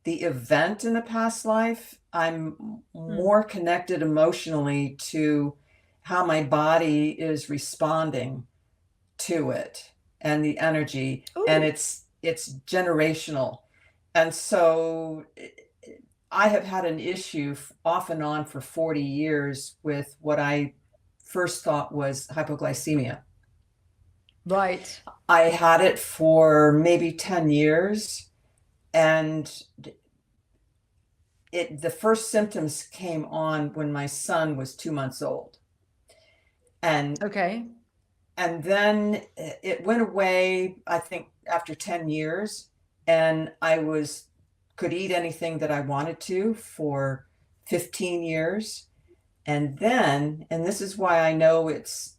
the event in a past life. I'm Hmm. more connected emotionally to how my body is responding to it and the energy, and Ooh, it's generational. And so I have had an issue off and on for 40 years with what I first thought was hypoglycemia. right. I had it for maybe 10 years, and the first symptoms came on when my son was 2 months old. And Okay. and then it went away, I think, after 10 years, and I was could eat anything that I wanted to for 15 years. And then, and this is why I know it's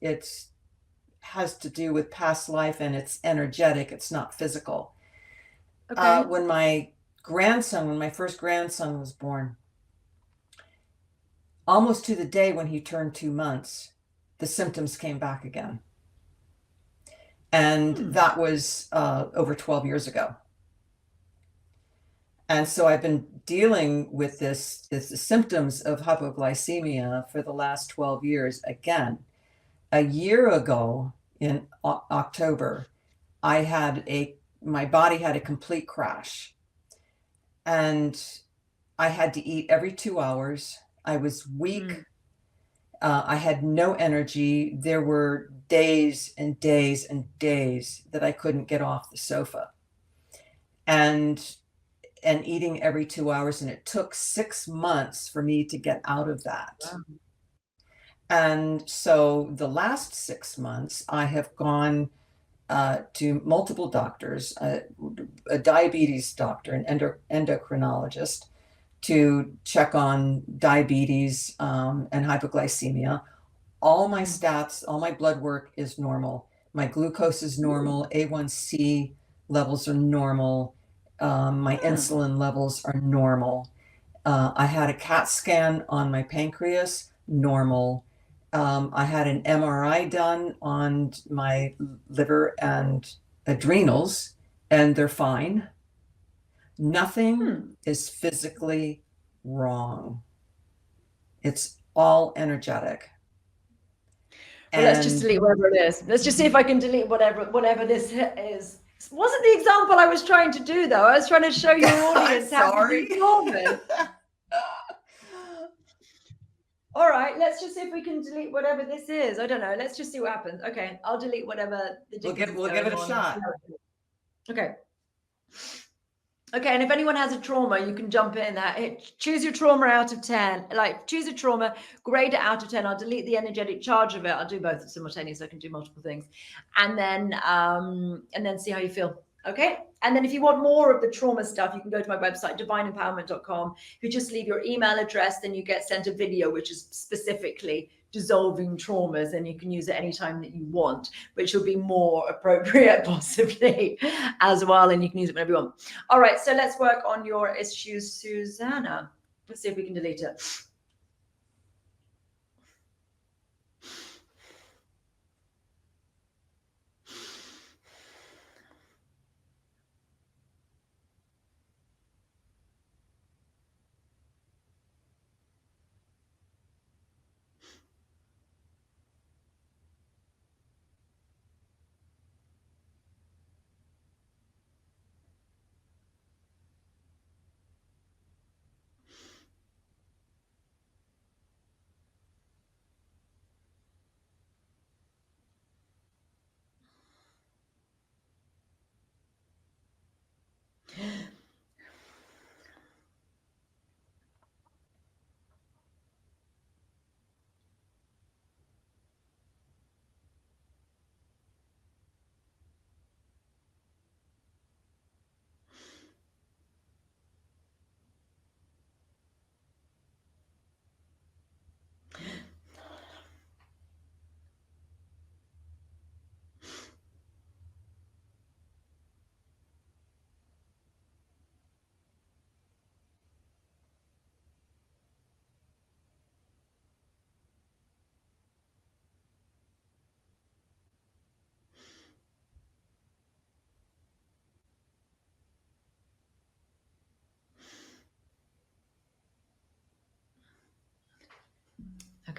has to do with past life and it's energetic, it's not physical. Okay. When when my first grandson was born, almost to the day when he turned 2 months, the symptoms came back again. And Hmm. that was over 12 years ago. And so I've been dealing with the symptoms of hypoglycemia for the last 12 years. Again, a year ago in October, my body had a complete crash, and I had to eat every 2 hours. I was Hmm. weak. I had no energy. There were days and days and days that I couldn't get off the sofa, and eating every 2 hours. And it took 6 months for me to get out of that. Wow. And so the last 6 months, I have gone to multiple doctors, a diabetes doctor, an endocrinologist, to check on diabetes and hypoglycemia. All my Hmm. stats, all my blood work is normal. My glucose is Ooh. normal. A1C levels are normal. My Ah. insulin levels are normal. I had a CAT scan on my pancreas, normal. I had an MRI done on my liver and adrenals, and they're fine. Nothing Hmm. is physically wrong. It's all energetic. Well, let's just And delete whatever it is. Let's just see if I can delete whatever this is. This wasn't the example I was trying to do, though. I was trying to show your I'm audience how to do sorry. traumas. All right, let's just see if we can delete whatever this is. I don't know. Let's just see what happens. Okay, I'll delete whatever the dickens is We'll give going it a on. shot. Okay. Okay, and if anyone has a trauma, you can jump in there. Choose your trauma out of 10. Like, choose a trauma, grade it out of 10. I'll delete the energetic charge of it. I'll do both simultaneously. I can do multiple things. And then see how you feel. Okay. And then if you want more of the trauma stuff, you can go to my website, divineempowerment.com. If you just leave your email address, then you get sent a video, which is specifically dissolving traumas, and you can use it anytime that you want, which will be more appropriate possibly as well. And you can use it whenever you want. All right, so let's work on your issues, Susanna. Let's see if we can delete it.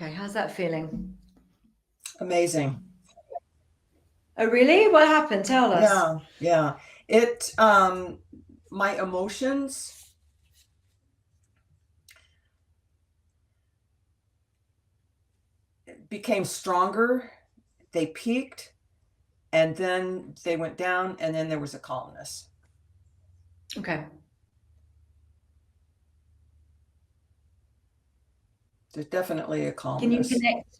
Okay, how's that feeling? Amazing. Oh, really? What happened? Tell us. Yeah. It my emotions became stronger. They peaked and then they went down, and then there was a calmness. Okay. There's definitely a Can you calmness. connect?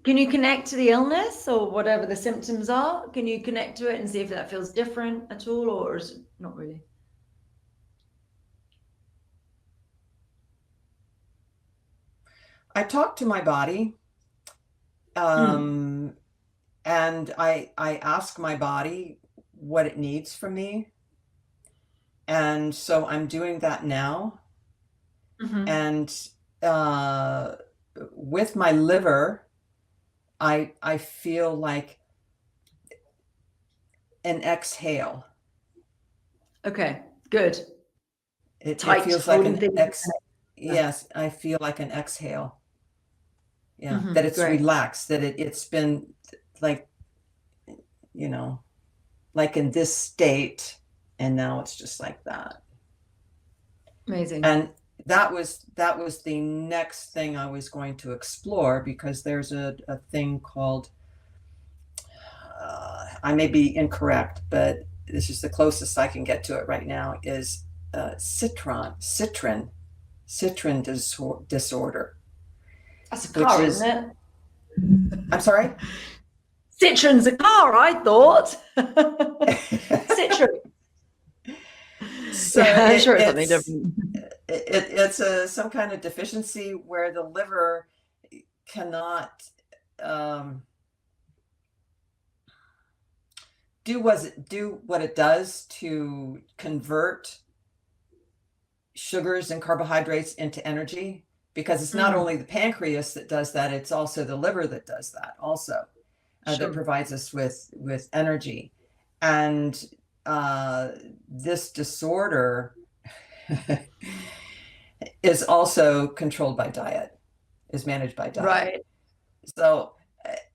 Can you connect to the illness or whatever the symptoms are? Can you connect to it and see if that feels different at all, or is it not really? I talked to my body, and I ask my body what it needs from me. And so I'm doing that now. And with my liver, I feel like an exhale. Okay, good. It Tight, feels like holding an things. yes, I feel like an exhale. Yeah, that it's Great. relaxed, that it's been like, like in this state, and now it's just like that. Amazing. And that was the next thing I was going to explore, because there's a thing called, I may be incorrect, but this is the closest I can get to it right now, is citron disorder. That's a car, isn't it? I'm sorry? Citron's a car, I thought. Citron. So yeah, I'm sure it's something different. It's some kind of deficiency where the liver cannot do what it does to convert sugars and carbohydrates into energy, because it's not only the pancreas that does that, it's also the liver that does that also, that provides us with energy. And this disorder is also controlled by diet, is managed by diet. Right. So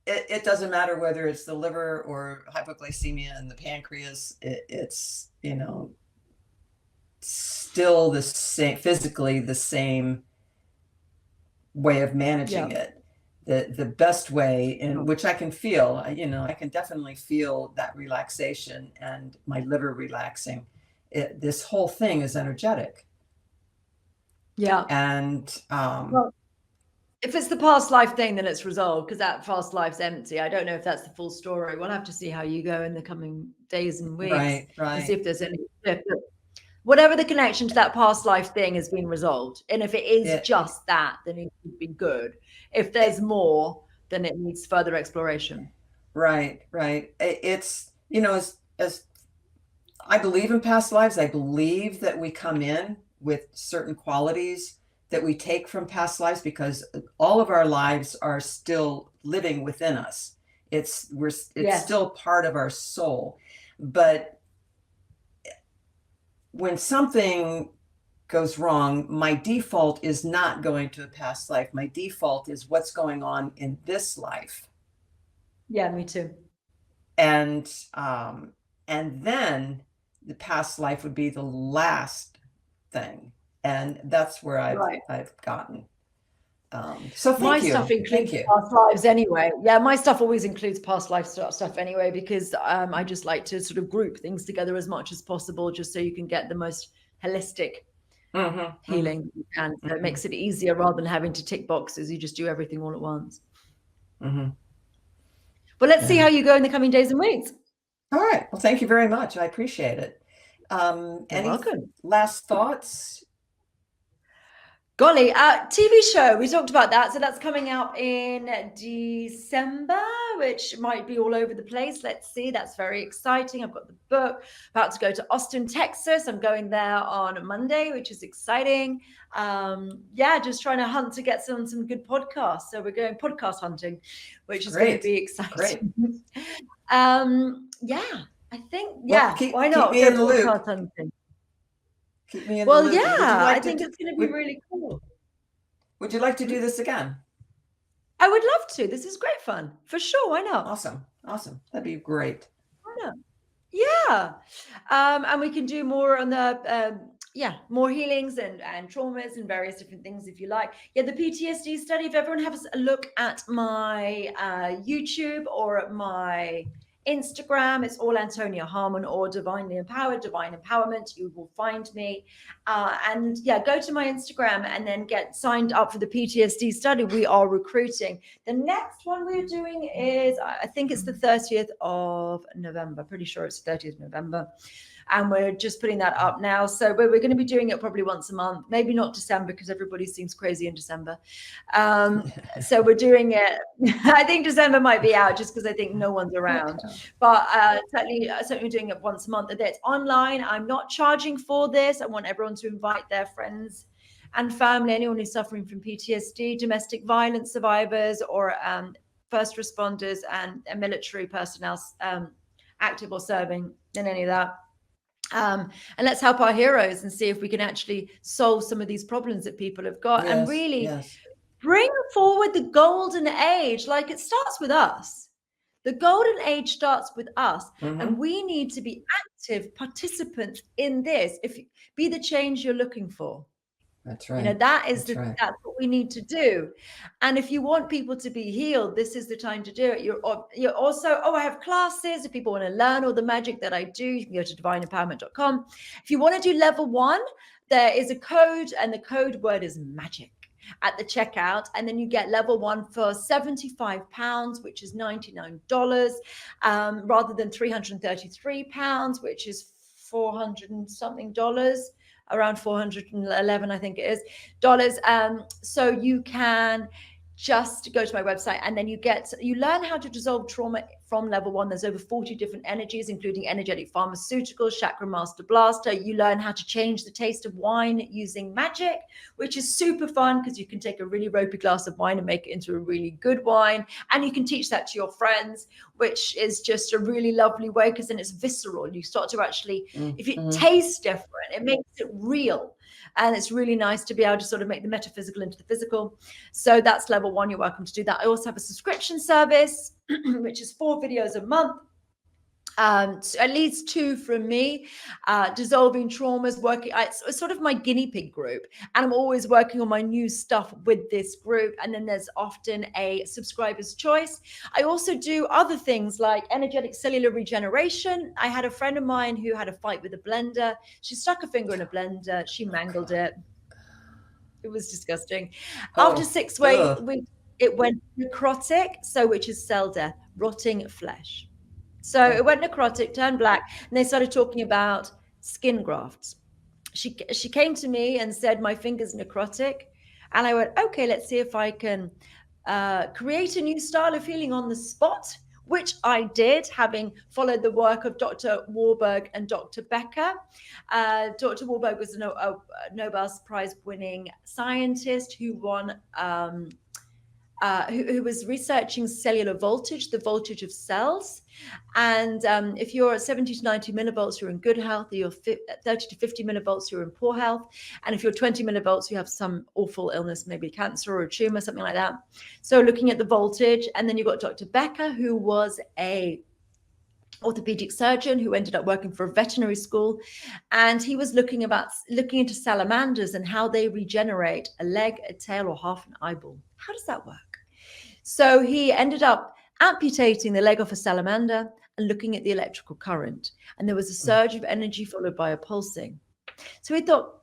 it doesn't matter whether it's the liver or hypoglycemia in the pancreas. It's still the same, physically the same way of managing it. The best way, in which I can feel, I can definitely feel that relaxation and my liver relaxing. This whole thing is energetic. Yeah. And well, if it's the past life thing, then it's resolved, because that past life's empty. I don't know if that's the full story. We'll have to see how you go in the coming days and weeks, right. and see if there's any. Whatever the connection to that past life thing has been resolved. And if it is just that, then it would be good. If there's more, then it needs further exploration. Right. It's, as I believe in past lives, I believe that we come in with certain qualities that we take from past lives, because all of our lives are still living within us. It's still part of our soul. But when something goes wrong, my default is not going to a past life. My default is what's going on in this life. Yeah, me too. And then the past life would be the last thing. And that's where I've gotten. So thank you. Stuff includes past lives anyway. Yeah, my stuff always includes past life stuff anyway, because I just like to sort of group things together as much as possible, just so you can get the most holistic healing you can. So it makes it easier, rather than having to tick boxes. You just do everything all at once. Well, let's see how you go in the coming days and weeks. All right. Well, thank you very much. I appreciate it. Any welcome. Last thoughts? Golly, TV show, we talked about that. So that's coming out in December, which might be all over the place. Let's see. That's very exciting. I've got the book, about to go to Austin, Texas. I'm going there on Monday, which is exciting. Just trying to hunt to get some good podcasts. So we're going podcast hunting, which is going to be exciting. I think, why not? Keep me in the loop. Hunting. Keep me in the loop. I think it's going to be really cool. Would you like to do this again? I would love to. This is great fun. For sure. Why not? Awesome. That'd be great. Why not? Yeah. And we can do more on the more healings and traumas and various different things if you like. Yeah, the PTSD study, if everyone has a look at my YouTube or at my Instagram, it's all Antonia Harman or Divinely Empowered, Divine Empowerment. You will find me. And yeah, go to my Instagram and then get signed up for the PTSD study. We are recruiting. The next one we're doing is, I think it's the 30th of November. Pretty sure it's 30th of November. And we're just putting that up now. So we're going to be doing it probably once a month, maybe not December because everybody seems crazy in December. So we're doing it. I think December might be out just because I think no one's around. But certainly doing it once a month. It's online. I'm not charging for this. I want everyone to invite their friends and family, anyone who's suffering from PTSD, domestic violence survivors, or first responders and military personnel active or serving in any of that. And let's help our heroes and see if we can actually solve some of these problems that people have got, and really bring forward the golden age. Like, it starts with us. The golden age starts with us, and we need to be active participants in this. If be the change you're looking for. That's right. You know, that's what we need to do. And if you want people to be healed, this is the time to do it. You're also, I have classes. If people want to learn all the magic that I do, you can go to divineempowerment.com. If you want to do level 1, there is a code, and the code word is magic at the checkout. And then you get level 1 for £75, which is $99, rather than £333, which is $400 and something dollars. Around 411, I think it is, dollars. So you can just go to my website, and then you learn how to dissolve trauma from level 1. There's over 40 different energies, including energetic pharmaceuticals, chakra master blaster. You learn how to change the taste of wine using magic, which is super fun because you can take a really ropey glass of wine and make it into a really good wine. And you can teach that to your friends, which is just a really lovely way, because then it's visceral. You start to actually, if it tastes different, it makes it real. And it's really nice to be able to sort of make the metaphysical into the physical. So that's level 1. You're welcome to do that. I also have a subscription service, which is 4 videos a month. At least 2 from me, dissolving traumas, working. It's sort of my guinea pig group, and I'm always working on my new stuff with this group. And then there's often a subscriber's choice. I also do other things like energetic cellular regeneration. I had a friend of mine who had a fight with a blender. She stuck a finger in a blender. She mangled it. It was disgusting. After 6 weeks, it went necrotic, which is cell death, rotting flesh. So it went necrotic, turned black, and they started talking about skin grafts. She came to me and said, my finger's necrotic. And I went, okay, let's see if I can create a new style of healing on the spot, which I did, having followed the work of Dr. Warburg and Dr. Becker. Dr. Warburg was a Nobel Prize winning scientist who won who was researching cellular voltage, the voltage of cells. And if you're at 70 to 90 millivolts, you're in good health. You're 30 to 50 millivolts, you're in poor health. And if you're 20 millivolts, you have some awful illness, maybe cancer or a tumor, something like that. So looking at the voltage. And then you've got Dr. Becker, who was a orthopedic surgeon who ended up working for a veterinary school, and he was looking into salamanders and how they regenerate a leg, a tail, or half an eyeball. How does that work? So he ended up amputating the leg off a salamander and looking at the electrical current, and there was a surge of energy followed by a pulsing. So he thought,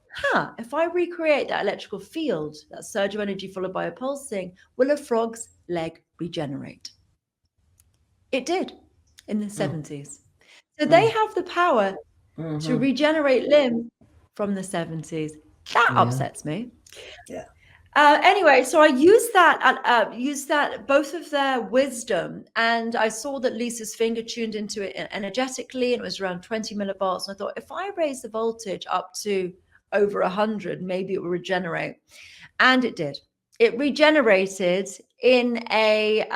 if I recreate that electrical field, that surge of energy followed by a pulsing, will a frog's leg regenerate? It did. In the 70s. So they have the power to regenerate limbs from the 70s. That upsets me. Yeah. Anyway, so I used that both of their wisdom, and I saw that Lisa's finger tuned into it energetically, and it was around 20 millivolts. And I thought, if I raise the voltage up to over 100, maybe it will regenerate. And it did. It regenerated in a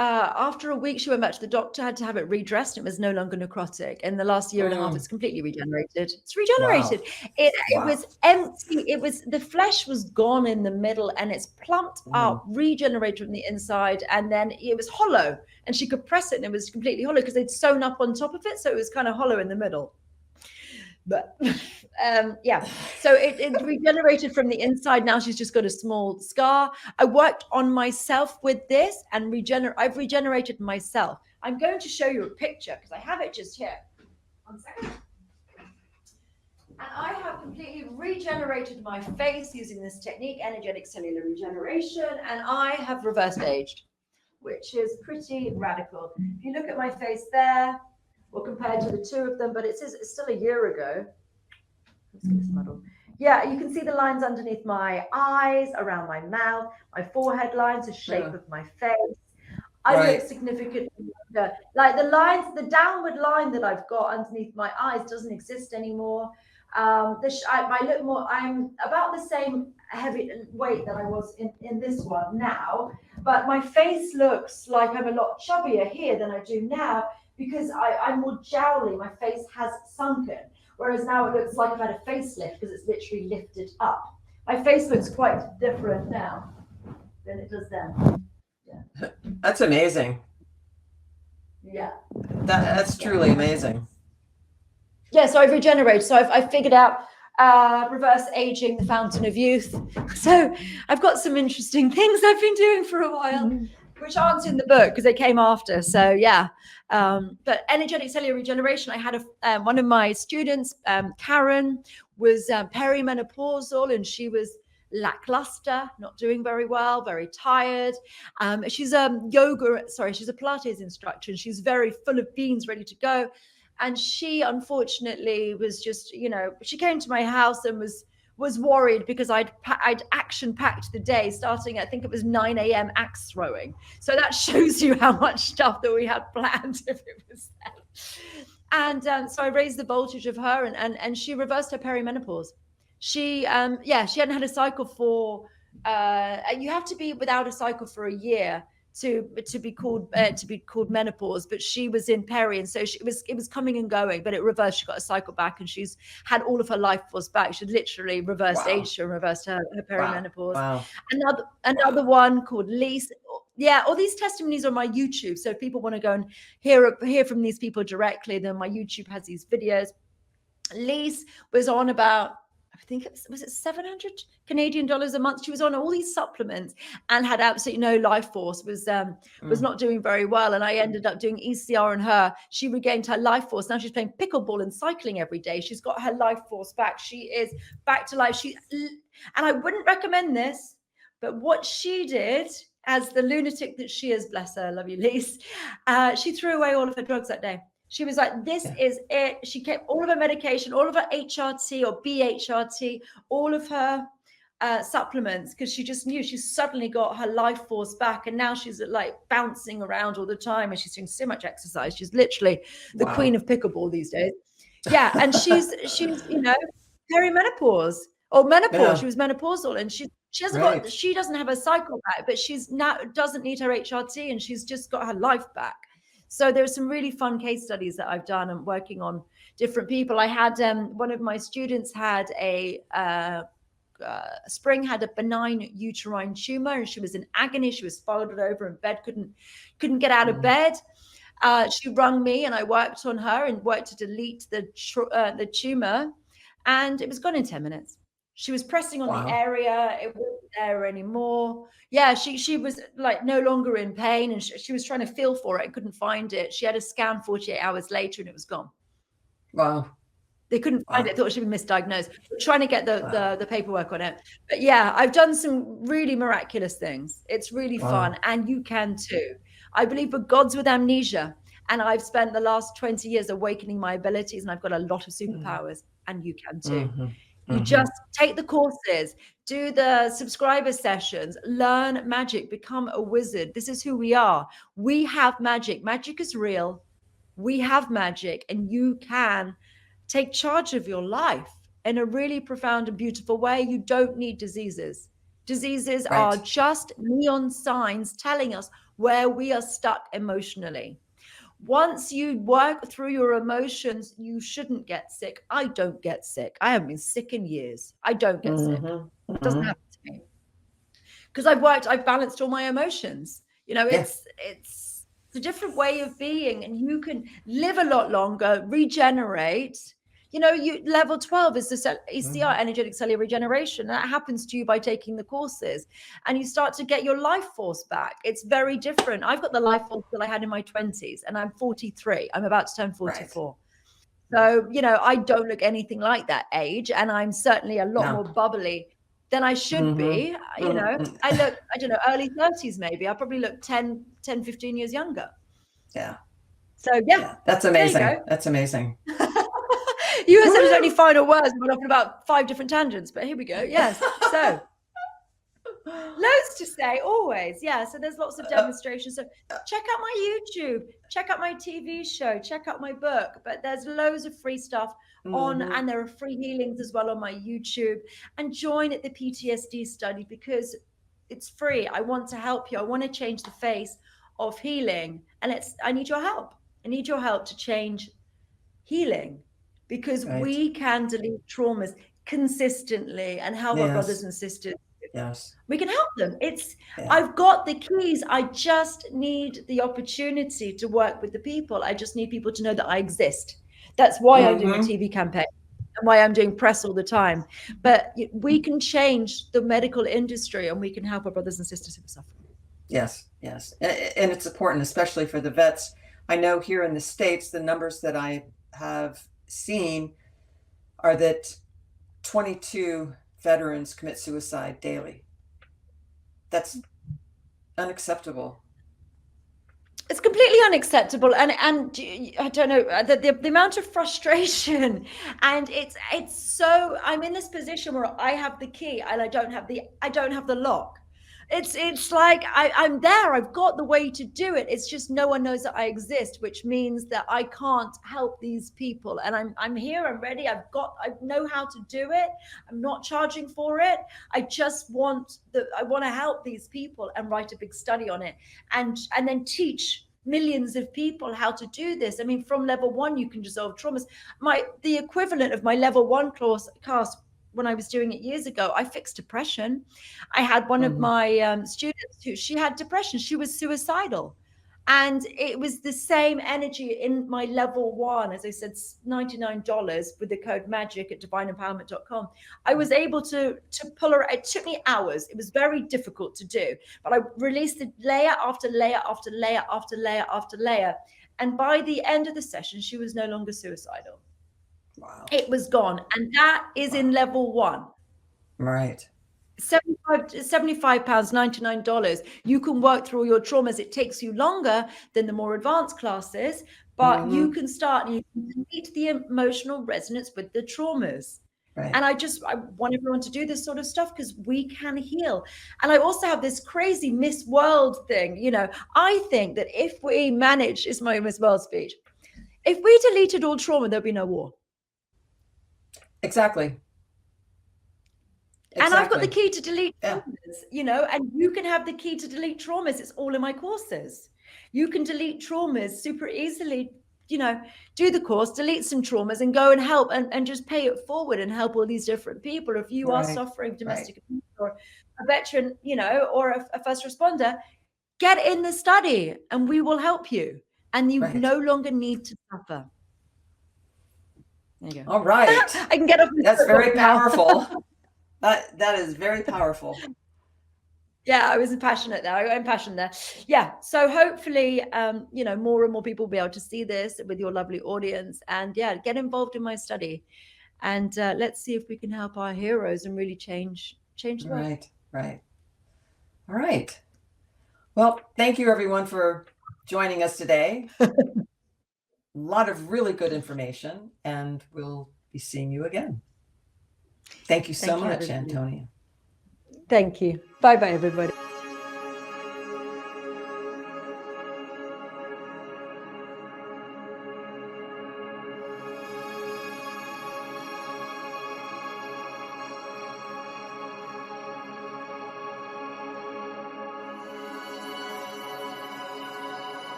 After a week, she went back to the doctor, had to have it redressed. It was no longer necrotic. In the last year and a half, it's completely regenerated. It's regenerated. Wow. It Wow. was empty. It was, the flesh was gone in the middle, and it's plumped up, regenerated from the inside, and then it was hollow. And she could press it, and it was completely hollow because they'd sewn up on top of it, so it was kind of hollow in the middle. But yeah, so it regenerated from the inside. Now she's just got a small scar. I worked on myself with this, and I've regenerated myself. I'm going to show you a picture because I have it just here. 1 second. And I have completely regenerated my face using this technique, energetic cellular regeneration, and I have reversed aged, which is pretty radical. If you look at my face there, or compared to the two of them, but it's still a year ago. Yeah, you can see the lines underneath my eyes, around my mouth, my forehead lines, the shape of my face. I look significantly younger. Like the lines, the downward line that I've got underneath my eyes doesn't exist anymore. I look more, I'm about the same heavy weight that I was in this one now, but my face looks like I'm a lot chubbier here than I do now, because I'm more jowly. My face has sunken, whereas now it looks like I've had a facelift because it's literally lifted up. My face looks quite different now than it does then. Yeah. That's amazing. Yeah. That's truly amazing. Yeah, so I've regenerated. So I've figured out reverse aging, the fountain of youth. So I've got some interesting things I've been doing for a while, which aren't in the book because they came after. So yeah, but energetic cellular regeneration. I had one of my students, Karen, was perimenopausal, and she was lackluster, not doing very well, very tired. She's a Pilates instructor, and she's very full of beans, ready to go. And she unfortunately was just, she came to my house and was worried because I'd action packed the day, starting, I think it was 9 a.m. axe throwing. So that shows you how much stuff that we had planned if it was there. And so I raised the voltage of her, and she reversed her perimenopause. She hadn't had a cycle for, you have to be without a cycle for a year to be called menopause, but she was in peri, and so it was coming and going, but it reversed. She got a cycle back, and she's had all of her life force back. She literally reversed aged and reversed her perimenopause. Wow. Another one called Lise. Yeah, all these testimonies are on my YouTube, so if people want to go and hear from these people directly, then my YouTube has these videos. Lise was on about, I think was it 700 Canadian dollars a month. She was on all these supplements and had absolutely no life force, was not doing very well. And I ended up doing ECR on her. She regained her life force. Now she's playing pickleball and cycling every day. She's got her life force back. She is back to life. And I wouldn't recommend this, but what she did, as the lunatic that she is, bless her, love you, Lise, she threw away all of her drugs that day. She was like, this is it. She kept all of her medication, all of her HRT or BHRT, all of her supplements, because she just knew she suddenly got her life force back. And now she's like bouncing around all the time, and she's doing so much exercise. She's literally the queen of pickleball these days. Yeah. And she's perimenopause or menopause. Yeah. She was menopausal, and she doesn't have a cycle back, but she's now doesn't need her HRT, and she's just got her life back. So there's some really fun case studies that I've done and working on different people. I had one of my students had a had a benign uterine tumor, and she was in agony. She was folded over in bed, couldn't get out of bed. She rung me, and I worked on her and worked to delete the tumor, and it was gone in 10 minutes. She was pressing on the area. It wasn't there anymore. Yeah, she was like no longer in pain, and she was trying to feel for it, couldn't find it. She had a scan 48 hours later, and it was gone. Wow. They couldn't find it. Thought she'd been misdiagnosed. Trying to get the paperwork on it. But yeah, I've done some really miraculous things. It's really fun, and you can too. I believe we're gods with amnesia, and I've spent the last 20 years awakening my abilities, and I've got a lot of superpowers, and you can too. Mm-hmm. You just take the courses, do the subscriber sessions, learn magic, become a wizard. This is who we are. We have magic. Magic is real. We have magic, and you can take charge of your life in a really profound and beautiful way. You don't need diseases. Diseases are just neon signs telling us where we are stuck emotionally. Once you work through your emotions, you shouldn't get sick. I don't get sick. I haven't been sick in years. I don't get sick. It doesn't happen to me. Because I've balanced all my emotions. You know, it's a different way of being, and you can live a lot longer, regenerate. You know, level 12 is the ECR, energetic cellular regeneration. That happens to you by taking the courses, and you start to get your life force back. It's very different. I've got the life force that I had in my 20s, and I'm 43. I'm about to turn 44. So, you know, I don't look anything like that age, and I'm certainly a lot more bubbly than I should be. You know, I look, I don't know, early 30s maybe. I probably look 10, 15 years younger. Yeah. So, yeah. That's amazing. That's amazing. You said it's only final words. We're off about 5 different tangents, but here we go. Yes. So, loads to say, always. Yeah. So there's lots of demonstrations. So check out my YouTube, check out my TV show, check out my book. But there's loads of free stuff on, and there are free healings as well on my YouTube. And join at the PTSD study because it's free. I want to help you. I want to change the face of healing, and I need your help. I need your help to change healing, because we can delete traumas consistently and help our brothers and sisters. Yes. We can help them. I've got the keys. I just need the opportunity to work with the people. I just need people to know that I exist. That's why I'm doing a TV campaign and why I'm doing press all the time. But we can change the medical industry, and we can help our brothers and sisters who are suffering. Yes, yes. And it's important, especially for the vets. I know here in the States, the numbers that I have seen are that 22 veterans commit suicide daily. That's unacceptable. It's completely unacceptable, and I don't know, the amount of frustration, and it's so, I'm in this position where I have the key and I don't have the lock. It's like I'm there. I've got the way to do it. It's just no one knows that I exist, which means that I can't help these people. And I'm here. I'm ready. I know how to do it. I'm not charging for it. I just want to help these people and write a big study on it, and then teach millions of people how to do this. I mean, from level 1, you can dissolve traumas. The equivalent of my level 1 class, when I was doing it years ago, I fixed depression. I had one of my students she had depression. She was suicidal. And it was the same energy in my level 1, as I said, $99 with the code MAGIC at divineempowerment.com. I was able to pull her. It took me hours. It was very difficult to do, but I released the layer after layer after layer after layer after layer. And by the end of the session, she was no longer suicidal. Wow. It was gone. And that is in level 1. Right. £75, $99. You can work through all your traumas. It takes you longer than the more advanced classes, but you can start and you can delete the emotional resonance with the traumas. Right. And I want everyone to do this sort of stuff because we can heal. And I also have this crazy Miss World thing. You know, I think that if we manage, it's my Miss World speech, if we deleted all trauma, there'd be no war. Exactly. And I've got the key to delete traumas, you know, and you can have the key to delete traumas. It's all in my courses. You can delete traumas super easily, you know, do the course, delete some traumas and go and help and just pay it forward and help all these different people. If you are suffering domestic abuse or a veteran, you know, or a first responder, get in the study and we will help you. And you no longer need to suffer. There you go. All right. I can get off. That's very powerful. That is very powerful. Yeah, I was passionate there. I'm passionate there. Yeah. So hopefully, you know, more and more people will be able to see this with your lovely audience, and get involved in my study, and let's see if we can help our heroes and really change the world. Right. All right. Well, thank you everyone for joining us today. A lot of really good information, and we'll be seeing you again. Thank you so much, Antonia. Thank you. Bye-bye, everybody.